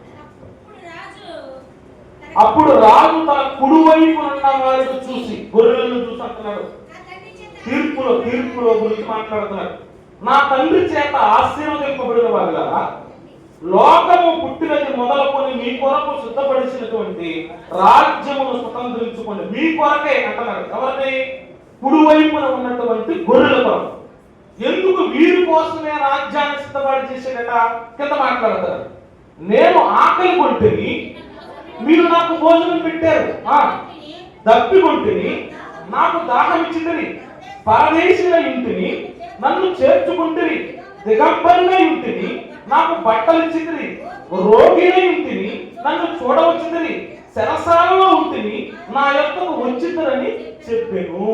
అప్పుడు రాజు తన కుడివైపు ఉన్న వారిని చూసి, గొర్రెలను చూసి అంటున్నాడు, తీర్పులో గురించి మాట్లాడుతున్నాడు. నా తండ్రి చేత ఆశీర్వదింపబడిన వారులారా, లోకము పుట్టినది మొదలుకొని మీ కొరకు సిద్ధపడిసినటువంటి రాజ్యమును స్వతంత్రించుకోండి. మీ కొరకే అంటున్నాడు. ఎవరిని? కుడివైపున ఉన్నటువంటి గొర్రెల కొరకు. ఎందుకు? వీరి కోసమే రాజ్యాన్ని సిద్ధపడి చేసేట కింద మాట్లాడతారు. నేను ఆకలి కొంటిని, మీరు నాకు భోజనం పెట్టారు. దప్పి కొంటిని, నాకు దాహం ఇచ్చిందని, పరదేశిన ఇంటిని, నన్ను చేర్చుకుంటుంది, దిగంబరిగా ఇంటిని, నాకు బట్టలు ఇచ్చింది, రోగిగా ఇంటిని, నన్ను చూడవచ్చింది, శరసాలలో ఉంటుంది, నా యొక్కకు వచ్చిందని చెప్పాను.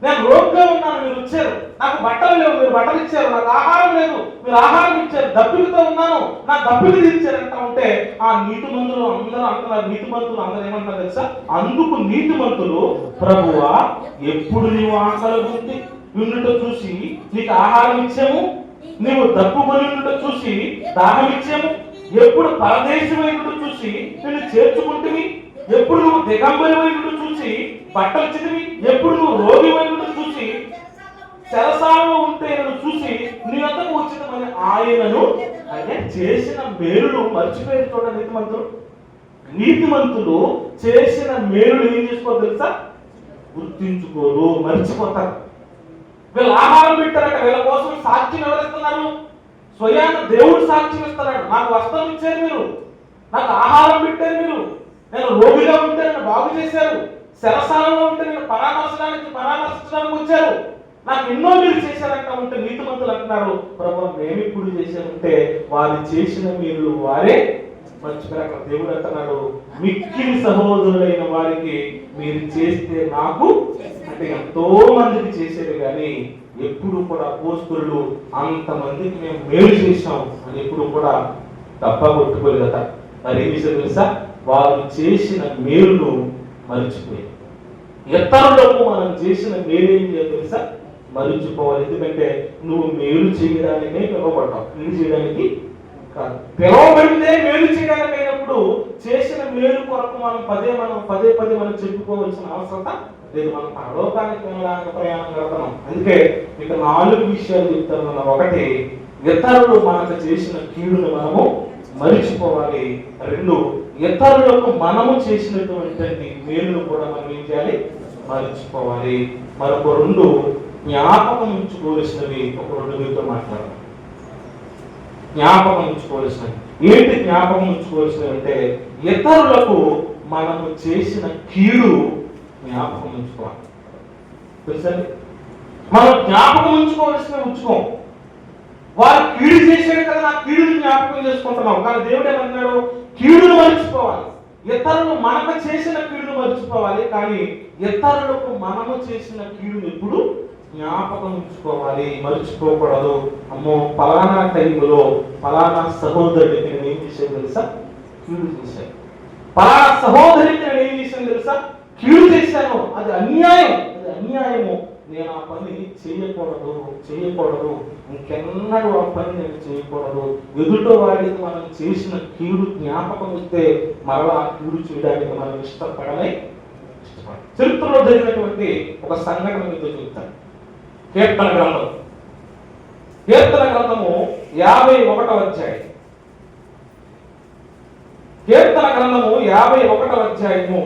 నేను రోగిగా ఉన్నాను, మీరు వచ్చారు. నాకు బట్టలు లేవు, మీరు బట్టలు ఇచ్చారు. నాకు ఆహారం లేదు, మీరు ఆహారం ఇచ్చారు. దప్పికతో ఉన్నాను, నా దప్పిక తీర్చారంట ఉంటే ఆ నీతిమంతులు అందరూ అంటున్నారు. నీతిమంతులు అందరూ ఏమంటారు తెలుసా? అందుకు నీతిమంతులు, ప్రభువా, ఎప్పుడు నీవు ఆకలి ఉండుట చూసి నీకు ఆహారం ఇచ్చాము, నీవు దప్పుకొని ఉండుట చూసి దాహం ఇచ్చాము, ఎప్పుడు పరదేశమైనట్టు చూసి నిన్ను చేర్చుకుంటువి, ఎప్పుడు నువ్వు దిగంబరమైనట్టు చూసి బట్టలు ఇచ్చినవి, ఎప్పుడు నువ్వు రోగిమైనట్టు చూసి శరసాలలో ఉంటే నన్ను చూసి నీ వద్దకు వచ్చిందని ఆయనను ఆయన చేసిన మేలును మర్చిపోయి చూడండి. నీతిమంతులు చేసిన మేలును ఏం చేసుకోరు తెలుసా? గుర్తించుకోరు, మర్చిపోతారు. వీళ్ళు ఆహారం పెట్టారట, వీళ్ళ కోసం సాక్ష్యం ఎవరిస్తున్నారు? స్వయాన దేవుడు సాక్ష్యం ఇస్తున్నాడు. నాకు వస్త్రం ఇచ్చారు మీరు, నాకు ఆహారం పెట్టారు మీరు, నేను రోగిగా ఉంటే నన్ను బాగు చేశారు, శరసాలలో ఉంటే నేను పరామర్శించడానికి వచ్చారు, నాకు ఎన్నో మీరు చేశారంట ఉంటే నీతిమంతులు అంటున్నారు, ప్రభు మేము ఇప్పుడు చేశామంటే వారు చేసిన మీరు వారే మర్చిపోయారు. అక్కడ దేవుడు అంటున్నాడు, మిక్కిలి సహోదరులైన వారికి మీరు చేస్తే నాకు, అంటే ఎంతో మందికి చేసేది కానీ ఎప్పుడు కూడా అపోస్తలులు అంతమందికి మేము మేలు చేశాం అని ఎప్పుడు కూడా డబ్బా కొట్టుకోలేదు కదా. మరి ఏం విషయం తెలుసా? వారు చేసిన మేలును మరిచిపోయారు. ఇతరులకు మనం చేసిన మేలు ఏం చేయాలి తెలుసా? మరిచిపోవాలి. ఎందుకంటే నువ్వు మేలు చేయడానికే పిలువబడ్డావు, మేలు చేయడానికి కాదు. పిలువబడితే మేలు చేయడానికి అయినప్పుడు చేసిన మేలు కొరకు మనం పదే మనం చెప్పుకోవాల్సిన అవసరం లేదు. మనం పరలోకానికి వెళ్ళడానికి ప్రయాణం కడతాం. అందుకే ఇక 4 విషయాలు చెప్తాను. ఒకటి, ఇతరులు మనకు చేసిన కీడును మనము మరిచిపోవాలి. 2, ఇతరులకు మనము చేసినటువంటి మేలును కూడా మనం ఏం చేయాలి? మరిచిపోవాలి. మరొక 2, జ్ఞాపకం ఉంచుకోవలసినవి ఒక 2 మీతో మాట్లాడాలి. జ్ఞాపకం ఉంచుకోవలసినవి ఏంటి? జ్ఞాపకం ఉంచుకోవలసినవి అంటే ఇతరులకు మనము చేసిన కీడు జ్ఞాపకం ఉంచుకోవాలి. తెలుసండి, మనం జ్ఞాపకం ఉంచుకోవలసినవి ఉంచుకోం. వారు కీడు చేశాడు కదా, నా కీడుని జ్ఞాపకం చేసుకుంటున్నాం. కానీ దేవుడు ఏమన్నాడు? కీడును మర్చిపోవాలి. ఇతరులు మనకు చేసిన కీడును మర్చిపోవాలి, కానీ ఇతరులకు మనము చేసిన కీడును ఎప్పుడు జ్ఞాపకం ఉంచుకోవాలి, మర్చిపోకూడదు. అమ్మో, పలానా టైంలో పలానా సహోదరుడికి నేను ఏం చేశాను తెలుసా? కీడు చేశాను. పలానా సహోదరికి నేను ఏం చేశాను తెలుసా? కీడు చేశాను. అది అన్యాయము. నేను ఆ పని చేయకూడదు. ఇంకెన్నడూ ఆ పని నేను చేయకూడదు. ఎదుట వాడికి మనం చేసిన కీడు జ్ఞాపకం వస్తే మరలా ఆ కీడు చేయడానికి మనం ఇష్టపడమే. చరిత్రలో జరిగినటువంటి ఒక సంఘటన మీతో చెప్తాను. కీర్తన గ్రంథము 51వ అధ్యాయం. కీర్తన గ్రంథము 51వ అధ్యాయము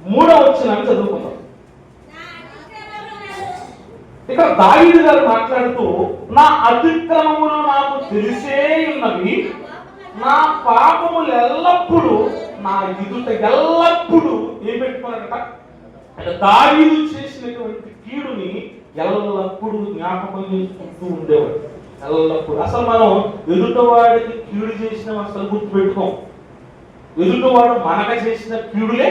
3వ వచనాన్ని చదువుకుందాం. ఇక్కడ దావీదు గారు మాట్లాడుతూ, నా అతిక్రమములు నాకు తెలిసే ఉన్నవి, నా పాపములు ఎల్లప్పుడూ నా ఎదుట ఎల్లప్పుడూ ఏం పెట్టుకున్నాడట? అంటే దావీదు చేసినటువంటి కీడుని ఎల్లప్పుడూ జ్ఞాపకం చేసుకుంటూ ఉండేవాడు. ఎల్లప్పుడూ. అసలు మనం ఎదుటవాడికి కీడు చేసిన అసలు గుర్తుపెట్టుకోం. ఎదుటవాడు మనక చేసిన కీడులే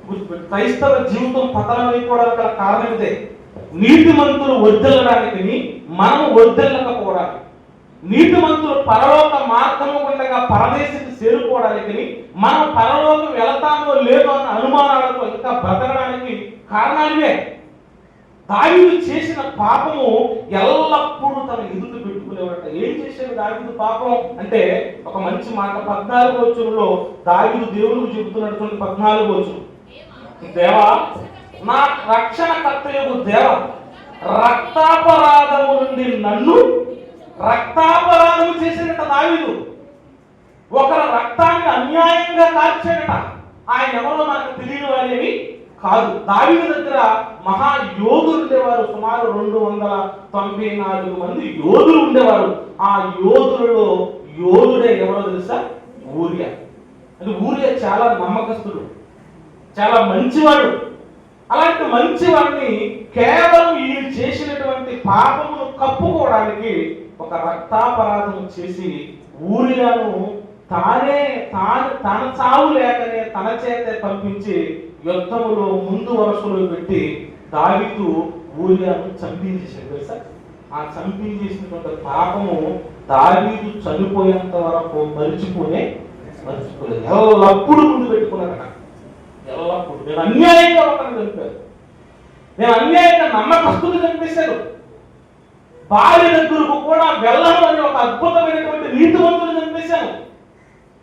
గుర్తుపెట్టు. క్రైస్తవ జీవితం పతనం అయిపోవడానికి గల కారణం ఇదే. నీతిమంతులు వర్ధిల్లడానికి మనం వర్ధిల్లకపోవడానికి, నీతిమంతులు పరలోక మార్గము గుండగా పరదేశికి చేరుకోవడానికి, మనం పరలోకం వెళతామో లేదో అన్న అనుమానాలతో ఇంకా బ్రతకడానికి కారణాలే. దావీదు చేసిన పాపము ఎల్లప్పుడూ తన ఎదుట పెట్టుకునేవాట. ఏం చేశాడు దావీదు పాపం అంటే? ఒక మంచి మాట 14వ వచనంలో దావీదు దేవుడికి చెబుతున్నటువంటి 14వ వచనం, దేవా, నా రక్షణకర్తయగు దేవా, రక్తాపరాధము నుండి నన్ను, రక్తాపరాధము చేసినట్ట దావీదు. ఒకరి రక్తాన్ని అన్యాయంగా కార్చాడట. ఆయన ఎవరో మనకు తెలియని వారేమి కాదు. దావీదు దగ్గర మహా యోధులు ఉండేవారు. సుమారు 294 మంది యోధులు ఉండేవారు. ఆ యోధులలో యోధుడే ఎవరో తెలుసా? ఊరియా. అంటే ఊరియా చాలా నమ్మకస్తుడు, చాలా మంచివాడు. అలాంటి మంచివాడిని కేవలం ఈయన చేసినటువంటి పాపమును కప్పుకోవడానికి ఒక రక్తాపరాధం చేసి ఊరియాను తన చావు లేకనే తన చేతే పంపించి యుద్ధములో ముందు వరుసలో పెట్టి దావీదు ఊరియాను చంపించేశాడు. తెలుసా? ఆ చంపించేసినటువంటి పాపము దావీదు చనిపోయేంత వరకు మరిచిపోలేదు. ఎల్లప్పుడు ముందు పెట్టుకున్నాడు. ఎల్లప్పుడు నేను అన్యాయంగా ఒకరిని చంపాను, నేను అన్యాయంగా నమ్మకస్తుని చంపేశాను, భార్య దగ్గరకు కూడా వెళ్ళను అని ఒక అద్భుతమైనటువంటి నీతివంతుని చంపేశాను.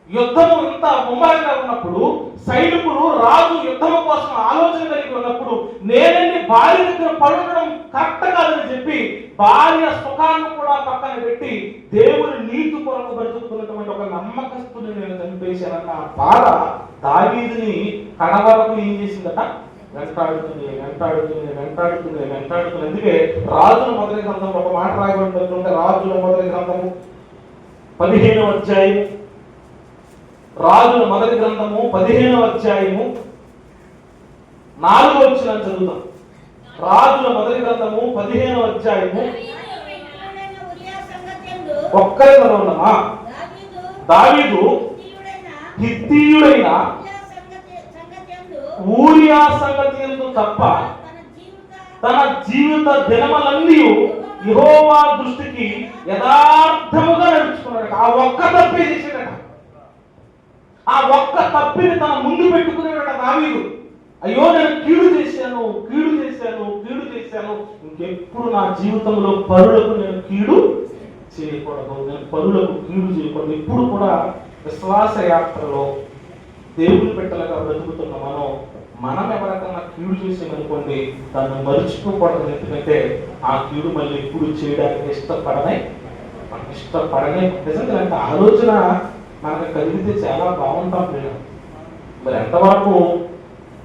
యుద్ధము ఇంత ముమ్మరంగా ఉన్నప్పుడు, సైనికులు రాజు యుద్ధము కోసం ఆలోచన కలిగి ఉన్నప్పుడు, నేనండి భార్య దగ్గర పడడం కరెక్ట్ కాదని చెప్పి భార్య సుఖాన్ని కూడా పక్కన పెట్టి దేవుని నీతి కొరకు బ్రతుకుతున్నటువంటి ఒక నమ్మకస్తుని నేను చంపేశానన్న బాధ దావీదుని కడవరకు ఏం చేసిందట? వెంటాడుతుంది. అందుకే రాజుల మొదటి గ్రంథం ఒక మాట రాయబడుతుంటే, రాజుల మొదటి గ్రంథము 15వ అధ్యాయం, రాజుల మొదటి గ్రంథము 15వ అధ్యాయము 4వ వచనం చదువుతాం. రాజుల మొదటి గ్రంథము 15వ అధ్యాయము ఒక్కరే చదవమ్మా. దావీదు హిత్తీయుడైన ఊరియా సంగతి యందు తప్ప తన జీవిత దినములన్నీ యెహోవా దృష్టికి యథార్థముగా నడుచుకున్నాడు. ఆ ఒక్క తప్పే చేశాడట. ఆ ఒక్క తప్పిని తన ముందు పెట్టుకునేవాడు దావీదు. అయ్యో, నేను కీడు చేశాను, ఇంకెప్పుడు నా జీవితంలో పరులకు నేను కీడు చేయకూడదు, నేను పరులకు కీడు చేయకూడదు. ఇప్పుడు కూడా విశ్వాస యాత్రలో దేవుని బిడ్డలుగా బ్రతుకుతున్న మనం ఎవరికన్నా కీడు చేసామనుకోండి, దాన్ని మరుచుకోకూడదు. ఎందుకంటే ఆ కీడు మళ్ళీ ఎప్పుడు చేయడానికి ఇష్టపడనే. నిజంగా అంటే ఆలోచన మనకు కలిగితే చాలా బాగుంటాం. మరి ఎంతవరకు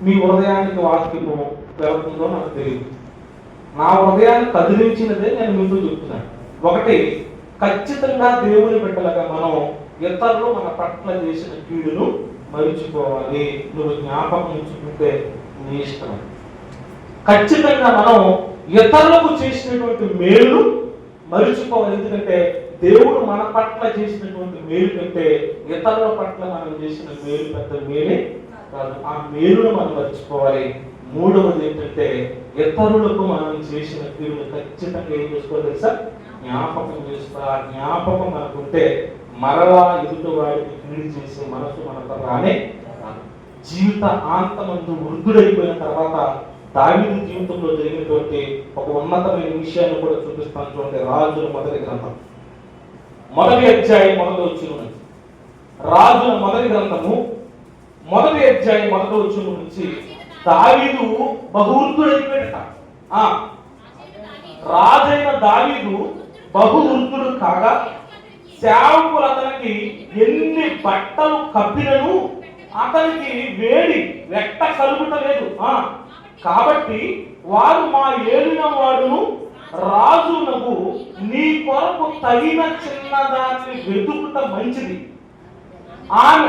మీ హృదయానికి వాక్యము వెళ్తుందో నాకు తెలియదు. నా హృదయాన్ని కదిలించినదే నేను మీతో చెప్తున్నాను. ఒకటి, ఖచ్చితంగా దేవుని బిడ్డలుగా మనం ఇతరులు మన పట్ల చేసిన కీడును మరిచిపోవాలి. నువ్వు జ్ఞాపకం ఉంచుకుంటే నీ ఇష్టం. ఖచ్చితంగా మనం ఇతరులకు చేసినటువంటి మేలు మరిచిపోవాలి. ఎందుకంటే దేవుడు మన పట్ల చేసినటువంటి మేలు కంటే ఇతరుల పట్ల మనం చేసిన మేలు పెద్ద మేలే కాదు. ఆ మేలును మనం మర్చిపోవాలి. మూడవది ఏంటంటే ఇతరులకు మనం చేసిన కీడును ఖచ్చితంగా ఏం చేసుకోవాలి తెలుసా? జ్ఞాపకం చేస్తా. జ్ఞాపకం మనకుంటే మరలా ఎదుటి వాడికి కీడు చేసే మనసు మనకు రానే. జీవిత ఆంతమందు వృద్ధుడైపోయిన తర్వాత దావీదు జీవితంలో జరిగినటువంటి ఒక ఉన్నతమైన విషయాన్ని కూడా చూపిస్తాను చూడండి. రాజుల మొదటి గ్రంథం 1వ అధ్యాయం 1వ వచనం. రాజుల మొదటి గ్రంథము 1వ అధ్యాయం 1వ వచనం నుంచి దావీదు బహువృద్ధుడైపోయాడట. రాజైన దావీదు బహువృద్ధుడు కాగా సేవకులు అతనికి ఎన్ని బట్టలు కప్పినను అతనికి వేడి వెట్ట కలుగుటలేదు. కాబట్టి వారు మా ఏలిన వాడును రాజునకు నీ కొరకు తగిన చిన్నదాన్ని వెతుకుట మంచిది. ఆమె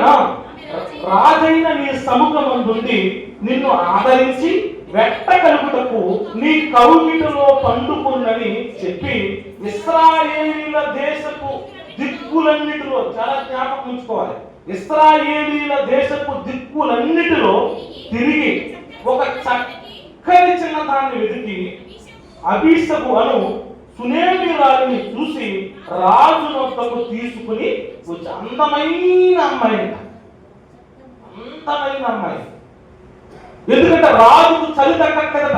రాజైన నీ సముఖమందుండి నిన్ను ఆదరించి వెట్ట కలుగుటకు నీ కౌగిటలో పండుకున్నని చెప్పి ఇశ్రాయేలీల దేశపు దిక్కులన్నిటిలో, చాలా జ్ఞాపకం ఉంచుకోవాలి, ఇశ్రాయేలీల దేశపు దిక్కులన్నిటిలో తిరిగి ఒక చక్కని చిన్నదాన్ని వెతికి అబీషగు అను సునేమిరాలిని చూసి రాజు వద్దకు తీసుకుని వచ్చి అందమైన అమ్మాయి. ఎందుకంటే రాజుకు చలి తగ్గక్కదట,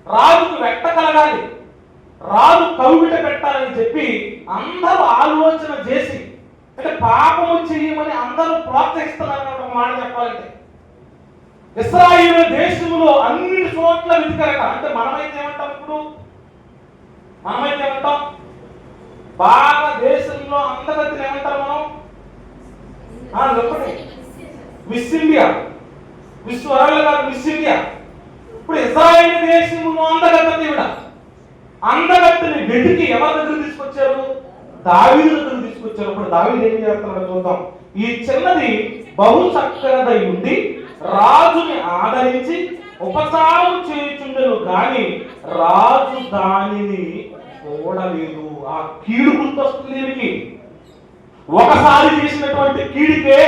రాజుకు వెట్ట కలగాలి, రాజు కౌగిట పెట్టాలని చెప్పి అందరూ ఆలోచన చేసి, అంటే పాపము చేయమని అందరూ ప్రోత్సహిస్తున్నారు. ఒక మాట చెప్పాలంటే ఇశ్రాయేలు దేశంలో అన్ని చోట్ల వెతికారట. అంటే మనమైతే ఏమంటాం? ఇప్పుడు మనమైతే ఏమంటాం? బాగా దేశంలో అందగతిని ఏమంటారు మనం? చెప్పండి, మిస్ ఇండియా, మిస్ వరల్డ్ కాదు, మిస్ ఇండియా. ఇప్పుడు ఇశ్రాయేలు దేశంలో అందగతిని వెతికి ఎవరి దగ్గర తీసుకొచ్చారు? దావీదు దగ్గర తీసుకొచ్చారు. ఇప్పుడు దావీదు ఏం చేస్తున్నాడో చూద్దాం. ఈ చిన్నది బహు చక్కనదై ఉండి రాజుని ఆదరించి ఉపచారం చేయుచుండెను గాని రాజు దానిని చూడలేదు. ఆ కీడు గుర్తొస్తుంది దీనికి. ఒకసారి చేసినటువంటి కీడికే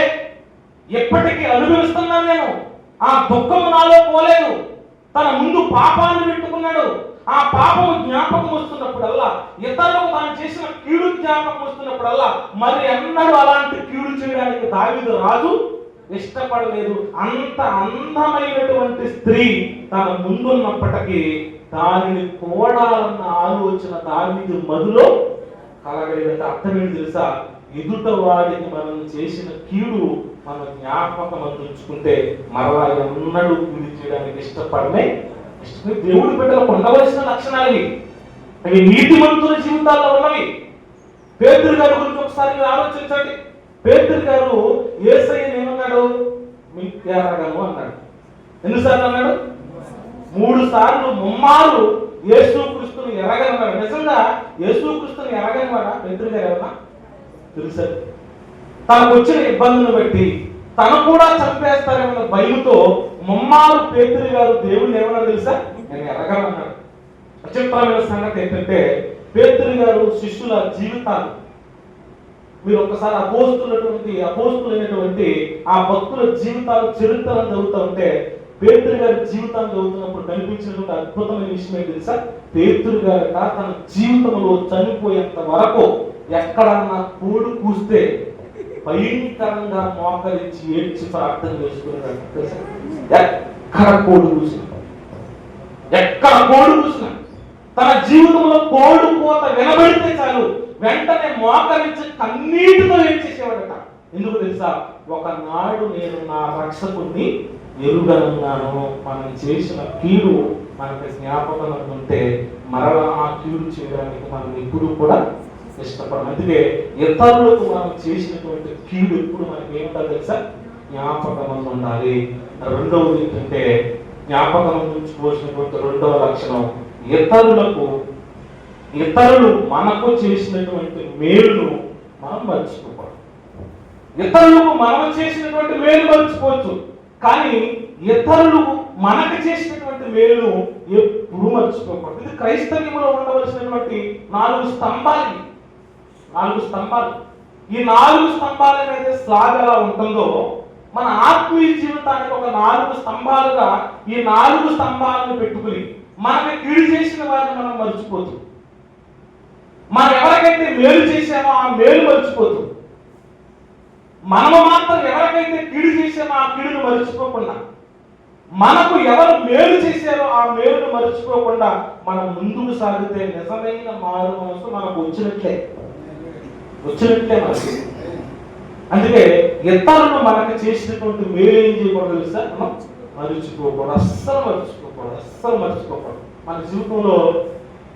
ఎప్పటికీ అనుభవిస్తున్నాను నేను. ఆ దుఃఖము నాలో పోలేదు. తన ముందు పాపాన్ని పెట్టుకున్నాడు. ఆ పాపము జ్ఞాపకం వస్తున్నప్పుడల్లా, ఇతరులకు తాను చేసిన కీడు జ్ఞాపకం వస్తున్నప్పుడల్లా మరి ఎన్నడూ అలాంటి కీడు చేయడానికి దావీదు రాజు ఇష్టపడలేదు. అంత అందమైనటువంటి స్త్రీ తన ముందున్నప్పటికీ దానిని కూడాలన్న ఆలోచన దావీదు మదిలో కలగలేదంటే అర్థం ఏంటి తెలుసా? ఎదుట వాడికి మనం చేసిన కీడు మన జ్ఞాపకం ఉంచుకుంటే మరలా ఎన్నడూ కీడు చేయడానికి ఇష్టపడలే. దేవుడి బిడ్డలకు ఉండవలసిన లక్షణాలు అవి నీతిమంతుల జీవితాల్లో ఉన్నవి. పేతురు గారి గురించి ఒకసారి ఆలోచించండి. పేతురు గారు యేసయ్యను ఏమన్నాడు? మీకు ఎరగను అన్నాడు. ఎన్నిసార్లు అన్నాడు? 3 సార్లు ముమ్మారు యేసుక్రీస్తుని ఎరగనన్నాడు. నిజంగా యేసుక్రీస్తుని ఎరగని వాడా పేతురు గారు? ఏమన్నా తెలుసా? తనకు వచ్చిన ఇబ్బందులను బట్టి తను కూడా చంపేస్తారేమన్న భయంతో ముమ్మారు పేతురు గారు దేవుడిని ఏమన్నాడు తెలుసా? నేను ఎరగనన్నాడు. విచిత్రమైన సంగతి ఏంటంటే పేతురు గారు శిష్యుల జీవితాలు మీరు ఒకసారి అపోస్తులైనటువంటి ఆ భక్తుల జీవితాలు చరిత్రలను చదువుతూ ఉంటే, పేతురు గారి జీవితాన్ని చదువుతున్నప్పుడు కనిపించినటువంటి అద్భుతమైన విషయం ఏంటి తెలుసా? పేతురు గారు తన జీవితంలో చనిపోయేంత వరకు ఎక్కడన్నా కోడి కూస్తే భయంకరంగా మోకరించి ఏడ్చి ప్రార్థన చేసుకున్నాడు తెలుసా? ఎక్కడ కోడి కూసిన తన జీవితంలో కోడి కోత వినబడితే చాలు వెంటనే మోకరించి కన్నీటితో ఏడ్చేసేవాడట. ఎందుకు తెలుసా? ఒకనాడు నేను నా రక్షకుడిని ఎరుగనున్నాను. మనం చేసిన కీడు మనకి జ్ఞాపకం ఉంటే మరలా ఆ కీడు చేయడానికి మనం ఎప్పుడు కూడా ఇష్టపడం. అందుకే ఇతరులకు మనం చేసినటువంటి కీడు ఎప్పుడు మనకి ఏముంటారు తెలుసా? జ్ఞాపకం ఉండాలి. రెండవది ఏంటంటే, జ్ఞాపకం ఉంచుకోవాల్సినటువంటి రెండవ లక్షణం, ఇతరులు మనకు చేసినటువంటి మేలును మనం మర్చిపోకూడదు. ఇతరులకు మనం చేసినటువంటి మేలు మర్చిపోవచ్చు, కానీ ఇతరులు మనకు చేసినటువంటి మేలును ఎప్పుడు మర్చిపోకూడదు. ఇది క్రైస్తవ్యంలో ఉండవలసినటువంటి 4 స్తంభాలు. ఈ 4 స్తంభాల మీద స్లాబ్ ఎలా ఉంటుందో, మన ఆత్మీయ జీవితానికి ఒక 4 స్తంభాలుగా ఈ 4 స్తంభాలను పెట్టుకుని మనకి కీడు చేసిన వారిని మనం మర్చిపోతూ, మనం ఎవరికైతే మేలు చేసామో ఆ మేలు మర్చిపోతూ, మనము మాత్రం ఎవరికైతే కీడు చేసామో ఆ కీడును మర్చిపోకుండా, మనకు ఎవరు మేలు చేశారో ఆ మేలును మర్చిపోకుండా మనం ముందుకు సాగితే నిజమైన మారు మనసు మనకు వచ్చినట్లే మనకి. అందుకే ఇతరులు మనకు చేసినటువంటి మేలు ఏం చేయకూడదు తెలుసా? మనం మర్చిపోకూడదు, అస్సలు మర్చిపోకూడదు. మన జీవితంలో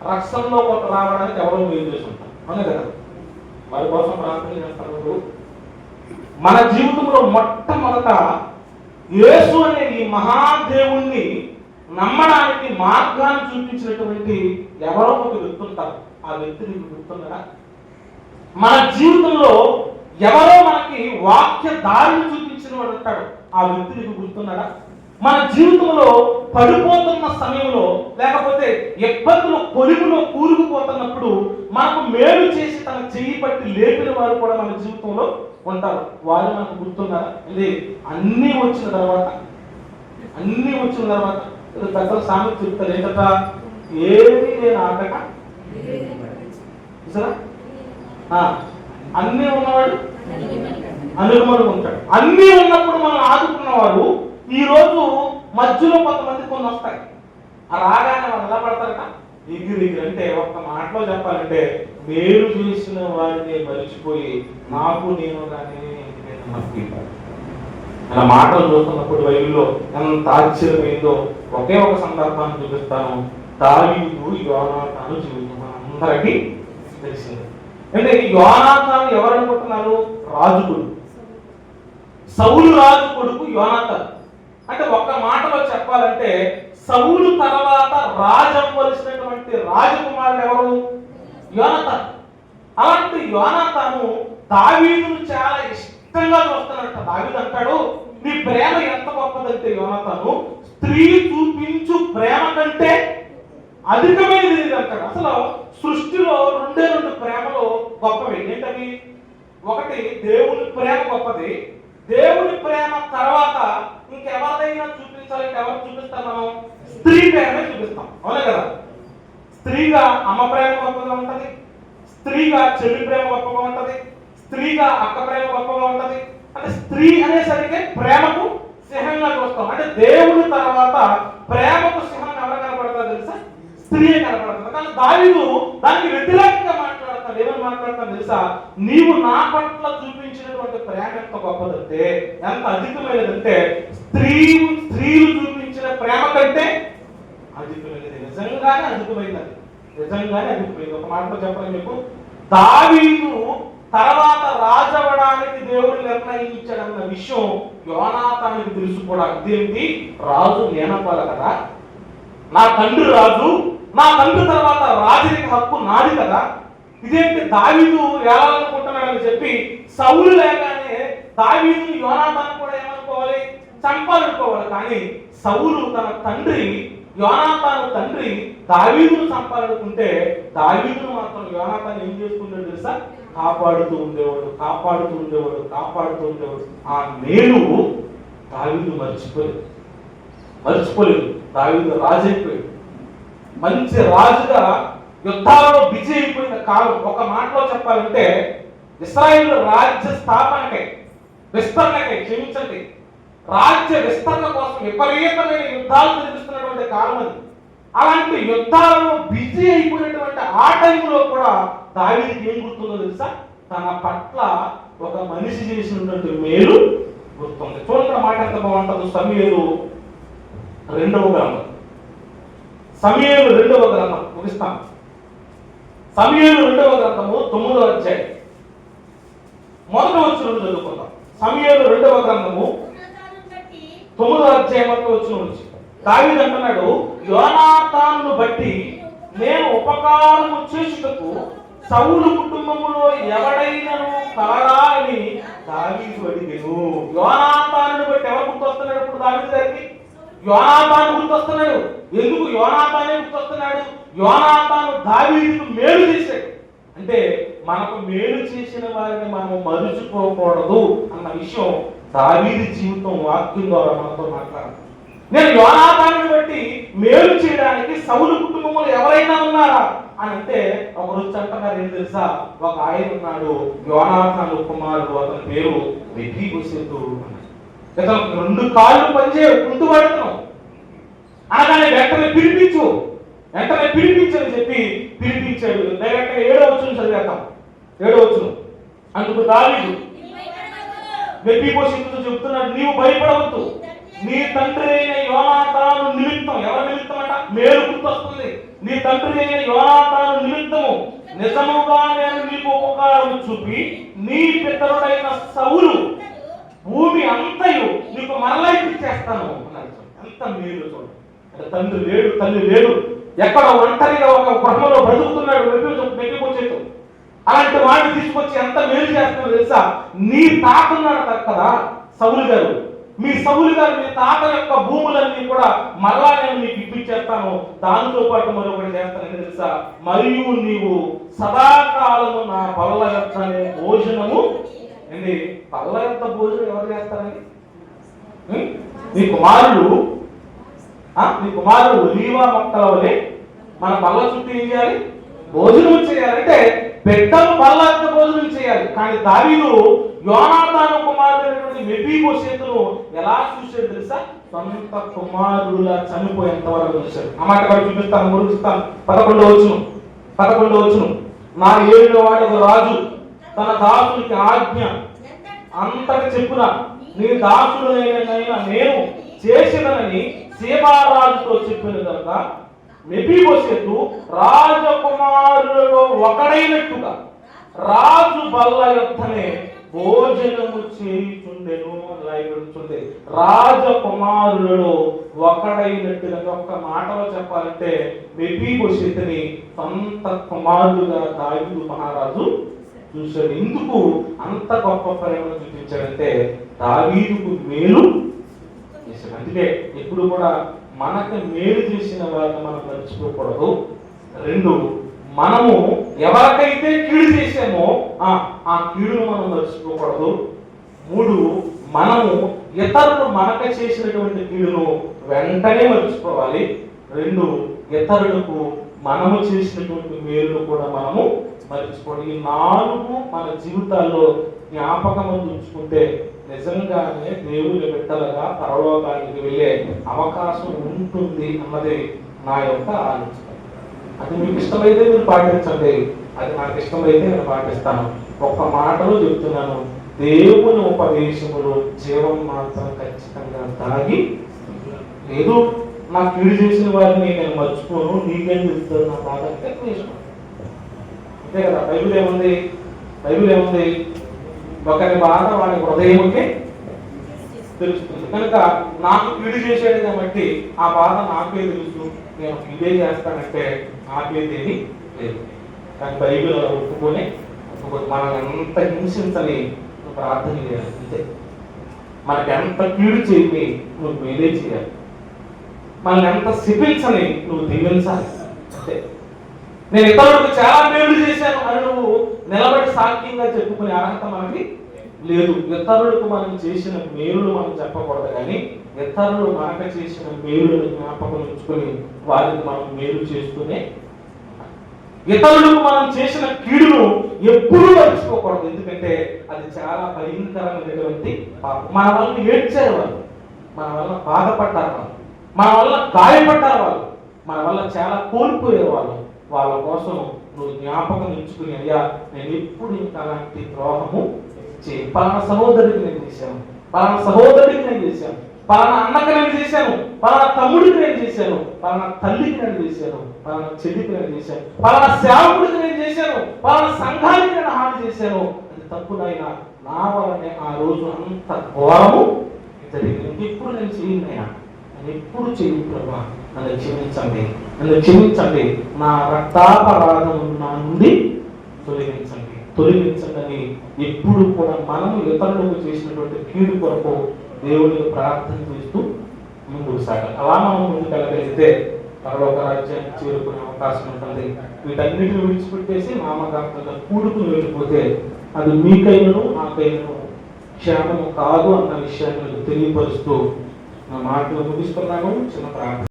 రక్షణలో కొంత రావడానికి ఎవరో మేలు చేసి ఉంటారు, అవునే కదా? వారి కోసం ప్రార్థన చేస్తారు. మన జీవితంలో మొట్టమొదట యేసు అనే ఈ మహాదేవుణ్ణి నమ్మడానికి మార్గాన్ని చూపించినటువంటి ఎవరో ఒక వ్యక్తి ఉంటారు. ఆ వ్యక్తి నీకు గుర్తున్నాడా? మన జీవితంలో ఎవరో మనకి వాక్య దారిని చూపించిన వాడు ఉంటాడు. ఆ వ్యక్తి నీకు గుర్తున్నాడా? మన జీవితంలో పడిపోతున్న సమయంలో, లేకపోతే ఇబ్బందులు కొలుములో కూరుకుపోతున్నప్పుడు మనకు మేలు చేసి తన చెయ్యి పట్టి లేపిన వారు కూడా మన జీవితంలో ఉంటారు. వారు మనకు గుర్తున్నారా? ఇది అన్నీ వచ్చిన తర్వాత పెద్దల సామెత చెప్తారు ఏంటట? ఏమీ నేను ఆటక అన్నీ ఉన్నవాడు అనుగమడు ఉంటాడు. అన్నీ ఉన్నప్పుడు మనం ఆదుకున్నవాడు ఈ రోజు మధ్యలో కొంతమంది కొన్ని వస్తాయి. ఆ రాగానే వాళ్ళు ఎలా పడతారట? ఎగిరి అంటే ఒక్క మాటలో చెప్పాలంటే, మేలు చేసిన వారిని మరిచిపోయి నాకు నేను కానీ అలా మాటలు చూస్తున్నప్పుడు బైబిల్లో ఎంత ఆశ్చర్యమైందో ఒకే ఒక సందర్భాన్ని చూపిస్తాను. దావీదు యోనాతాను జీవితం అందరికీ తెలిసింది. అంటే ఈ యోనాతాను ఎవరు అనుకుంటున్నారు? రాజుకుడు, సౌలు రాజు కొడుకు యోనాతాను. అంటే ఒక్క మాటలో చెప్పాలంటే సౌలు తర్వాత రాజవ్వలసినటువంటి రాజకుమారుడు ఎవరు? యోనాతాను. అలాంటి యోనాతాను దావీదును చాలా ఇష్టంగా చూస్తున్నట్ట. దావీదు అంటాడు, నీ ప్రేమ ఎంత గొప్పదంటే యోనాతాను, స్త్రీ చూపించు ప్రేమ కంటే అధికమైనది అంటాడు. అసలు సృష్టిలో 2 ప్రేమలు గొప్పవి. ఏంటవి? ఒకటి దేవుని ప్రేమ గొప్పది. దేవుని ప్రేమ తర్వాత ఇంకెవరిదైనా చూపించాలంటే ఎవరు చూపిస్తాం? మనం స్త్రీ ప్రేమే చూపిస్తాం, అవునే కదా? స్త్రీగా అమ్మ ప్రేమ గొప్పగా ఉంటది, స్త్రీగా చెల్లి ప్రేమ గొప్పగా ఉంటది, స్త్రీగా అక్క ప్రేమ గొప్పగా ఉంటది. అంటే స్త్రీ అనేసరికి ప్రేమకు సింహంగా చూస్తాం. అంటే దేవుని తర్వాత ప్రేమకు సింహం ఎవరు కనపడతారు తెలుసా? స్త్రీ కనపడుతుంది. కానీ దావీదు దానికి వ్యతిరేకంగా మాట్లాడతాడు. ఏమని మాట్లాడతాడు తెలుసా? నీవు నా పట్ల చూపించినటువంటి ప్రేమ ఎంత గొప్పదంటే, ఎంత అధికమైనదంటే, స్త్రీలు చూపించిన ప్రేమ కంటే అధికమైనది. నిజంగానే అధికమైనది. ఒక మాటలో చెప్పాలి మీకు, దావీదు తర్వాత రాజవడానికి దేవుడు నిర్ణయించాడన్న విషయం యోనాతానుకి తెలుసు కూడా. ఇదేంటి? రాజు నేనపాలి కదా, నా తండ్రి రాజు, నా తండ్రి తర్వాత రాజరిక హక్కు నాది కదా, ఇదేంటి దావీదు ఏలాలనుకుంటున్నాడని చెప్పి సౌలు లేగానే దావీదుని యోనాతాను కూడా ఏమనుకోవాలి? చంపాలనుకోవాలి. కానీ సౌలు తన తండ్రి యోనాతాను తండ్రి దావీదును చంపాలనుకుంటే దావీదును మాత్రం యోనాతాను ఏం చేసుకుంటాడు తెలుసా? కాపాడుతూ ఉండేవాడు, కాపాడుతూ ఉండేవాడు, కాపాడుతూ ఉండేవాడు. ఆ మేలు దావీదు మర్చిపోలేదు. దావీదు రాజు అయిపోయాడు, మంచి రాజుగా యుద్ధాలలో బిజీ అయిపోయిన కాలం. ఒక మాటలో చెప్పాలంటే ఇశ్రాయేలు రాజ్య స్థాపనకై, విస్తరణకై, క్షమించండి, రాజ్య విస్తరణ కోసం విపరీతమైన యుద్ధాలు జరిగిస్తున్నటువంటి కాలం అది. అలాంటి యుద్ధాలలో బిజీ అయిపోయినటువంటి ఆ టైంలో కూడా దావీదుకి ఏం గుర్తుందో తెలుసా? తన పట్ల ఒక మనిషి చేసినటువంటి మేలు గుర్తుంది. చూడండి ఆ మాట ఎంత బాగుంటుందో. సమూయేలు 2వ గ్రంథం, సమూయేలు 2వ గ్రంథం ముగిస్తాం. సమూయేలు 2వ గ్రంథము 9వ అధ్యాయం మొదటి వచనం చదువుకుందాం. సమూయేలు 2వ గ్రంథము 9వ అధ్యాయం మొదటి వచనం నుంచి దావీదు అంటున్నాడు, యోనాతానును బట్టి నేను ఉపకారము చేసుటకు సౌలు కుటుంబములో ఎవడైనను కలరా అని దావీదు అడిగెను. యోనాతానును బట్టి ఎవరు గుర్తొస్తున్నాడు? ఇప్పుడు దావీదు గారికి యోనాతాను గుర్తొస్తున్నాడు. ఎందుకు యోనాతానే గుర్తొస్తున్నాడు? యోనాతాను దావీదుకు మేలు చేశాడు. అంటే మనకు మేలు చేసిన వారిని మనం మరుచుకోకూడదు అన్న విషయం దావీదు జీవితం వాక్యం ద్వారా మనతో మాట్లాడాలి. నేను యోనాతానుని బట్టి మేలు చేయడానికి సౌలు కుటుంబంలో ఎవరైనా ఉన్నారా అని అంటే ఒక రోజు అంటున్నారు, ఏం తెలుసా? ఒక ఆయన ఉన్నాడు, యోనాతాను కుమారుడు, అతని పేరు మెఫీబోషెతు. ఇతను 2 కాళ్ళు పనిచేయవు, కుంటుపడుతున్నాం అనగానే వెంటనే పిలిపించని చెప్పి పిలిపించాడు. వెంటనే 7వ వచనం చదివేద్దాం. 7వ వచనం. అందుకు దావీదు మెఫీబోషెతుతో చెప్తున్నాడు, నీవు భయపడవద్దు, నీ తండ్రి అయిన యోనాతాను నిమిత్తం. ఎవరి నిమిత్తం అంట? మేలు గుర్తొస్తుంది. నీ తండ్రి అయిన యోనాతాను నిమిత్తము నిజముగా నేను నీకు ఉపకారం చూపి నీ పితరుడైన సౌలు భూమి అంతయు నీకు మరలా ఇచ్చేస్తాను అన్నాడు. ఎంత మేలు చూడండి. అంటే తండ్రి లేడు, తల్లి లేడు, ఎక్కడ ఒంటరిగా ఒక గృహంలో బ్రతుకుతున్నాడు మెఫీబోషెతు. అలాంటి వాడిని తీసుకొచ్చి ఎంత మేలు చేస్తున్నాడు తెలుసా? నీ తాత ఉన్నాడు కదా సౌలు గారు, మీ సౌలు గారు మీ తాత యొక్క భూములన్నీ కూడా మరలా నేను మీకు ఇప్పించేస్తాను, దానితో పాటు మరొకటి చేస్తానని తెలుసా? మరియు నీవు సదాకాలము నా పళ్ళ యొక్క భోజనము. ఏంటి పళ్ళ యొక్క భోజనం ఎవరు చేస్తారండి? మీ కుమారుడు ఒలీవా మొక్కల వలె మన పళ్ళ చుట్టూ ఏం చేయాలి? భోజనం చేయాలంటే పెద్దలు పళ్ళ యొక్క భోజనం చేయాలి. కానీ దావీదు యోనాతాను కుమారుడైనటువంటి మెఫీబోషెతును ఎలా చూశాడు తెలుసా? సొంత కుమారుడులా చనిపోయేంత వరకు చూశాడు. ఆ మాట కూడా చూపిస్తాను, ముగిస్తాను. 11వ వచనం. నా 7వ వాడకు రాజు తన దాసునికి ఆజ్ఞ అంతటి చెప్పున నీ దాసుడైన నేను చేసినని సీబారాజుతో చెప్పిన కనుక మెఫీబోషెతు రాజకుమారులలో ఒకడైనట్టుగా రాజు బల్ల యొద్దనే భోజనము చేయుచుండెను. రాయబడుతుంది రాజకుమారులలో ఒకడైనట్టుగా. ఒక్క మాటలో చెప్పాలంటే మెఫీబోషెతుని సొంత కుమారుడుగా దావీదు మహారాజు చూశాడు. ఎందుకు అంత గొప్ప ప్రేమను చూపించాడంటే దావీదుకు మేలు చేశాడు. అందుకే ఎప్పుడు కూడా మనకు మేలు చేసిన వారిని మనం మర్చిపోకూడదు. 2, మనము ఎవరికైతే కీడు చేసామో ఆ కీడును మనం మర్చిపోకూడదు. 3, మనము ఇతరులు మనకు చేసినటువంటి కీడును వెంటనే మర్చిపోవాలి. 2, ఇతరులకు మనము చేసినటువంటి మేలును కూడా మనము మర్చిపోవాలి. ఈ 4 మన జీవితాల్లో జ్ఞాపకం ఉంచుకుంటే నిజంగానే దేవుని బిడ్డలుగా పరలోకానికి వెళ్ళే అవకాశం ఉంటుంది అన్నది నా యొక్క ఆలోచన. అది మీకు ఇష్టమైతే మీరు పాటించండి, అది నాకు ఇష్టమైతే నేను పాటిస్తాను. ఒక్క మాటలో చెప్తున్నాను, దేవుని ఉపదేశములో జీవం మాత్రం ఖచ్చితంగా దాగి లేదు. నా కీడు చేసిన వారిని నేను మర్చిపోను, నీకేం చెప్తాను నా బాధ అంటే ద్వేషం. అంతే కదా. బైబిల్ ఏముంది? ఒకరి బాధ వాడి హృదయముకే తెలుస్తుంది. కనుక నాకు కీడు చేసేది కాబట్టి ఆ బాధ నాకే తెలుసు, నేను ఇదే చేస్తానంటే నాకేదేమి లేదు. కానీ బైబిల్ ఒప్పుకొని మనం ఎంత హింసించని ప్రార్థన చేయాలి. అంతే. మనకి ఎంత కీడు చేయి నువ్వు మేలే చేయాలి, మనల్ని ఎంత శిపించని నువ్వు దీవించాలి. అంతే. నేను ఇతరులకు చాలా మేలు చేశాను అని నువ్వు నిలబడి సాక్ష్యంగా చెప్పుకునే అర్హత మనకి లేదు. ఇతరులకు మనం చేసిన మేలులు మనం చెప్పకూడదు, కానీ ఇతరులు మనకు చేసిన మేలులను జ్ఞాపకం ఉంచుకొని వారికి మనం మేలు చేస్తూనే, ఇతరులకు మనం చేసిన కీడును ఎప్పుడూ మర్చిపోకూడదు. ఎందుకంటే అది చాలా భయంకరమైనటువంటి పాపం. మన వల్ల ఏడ్చారు వాళ్ళు, మన వల్ల బాధపడ్డారు వాళ్ళు, మన వల్ల గాయపడ్డారు వాళ్ళు, మన వల్ల చాలా కోల్పోయే వాళ్ళు. వాళ్ళ కోసం నువ్వు జ్ఞాపకం ఉంచుకుని, అయ్యా నేను ఎప్పుడు ఇంకా అలాంటి ద్రోహము చేయి, పలానా సహోదరికి నేను చేశాను, పలానా సహోదరికి నేను చేశాను, పలానా అన్నకి నేను చేశాను, పలానా తమ్ముడికి నేను చేశాను, పలానా తల్లికి నేను చేశాను, పలానా చెల్లికి నేను చేశాను, పలానా సేవకుడికి నేను చేశాను, పలానా సంఘానికి నేను హాని చేశాను, అది తప్పునైనా నా వల్లనే ఆ రోజు అంత ఘోరము జరిగింది. ఇంకెప్పుడు నేను చేయనైనా, నేను ఎప్పుడు చేయను ప్రభా, నన్ను క్షమించండి, నన్ను క్షమించండి, నా రక్తాపరాధం నా నుండి తొలగించండి, తొలగించండి అని ఎప్పుడు కూడా మనము ఇతరులకు చేసినటువంటి కీడు కొరకు దేవుడిని ప్రార్థన చేస్తూ ముందుకు సాగాలి. అలా మనం ముందుకు వెళ్ళగలిగితే పరలోక రాజ్యాన్ని చేరుకునే అవకాశం ఉంటుంది. వీటన్నిటిని విడిచిపెట్టేసి నామకార్థంగా కూడుకుని వెళ్ళిపోతే అది మీకైనను నాకైనను క్షేమము కాదు అన్న విషయాన్ని తెలియపరుస్తూ నా మాటలు ముగిస్తున్నాను. చిన్న ప్రార్థన.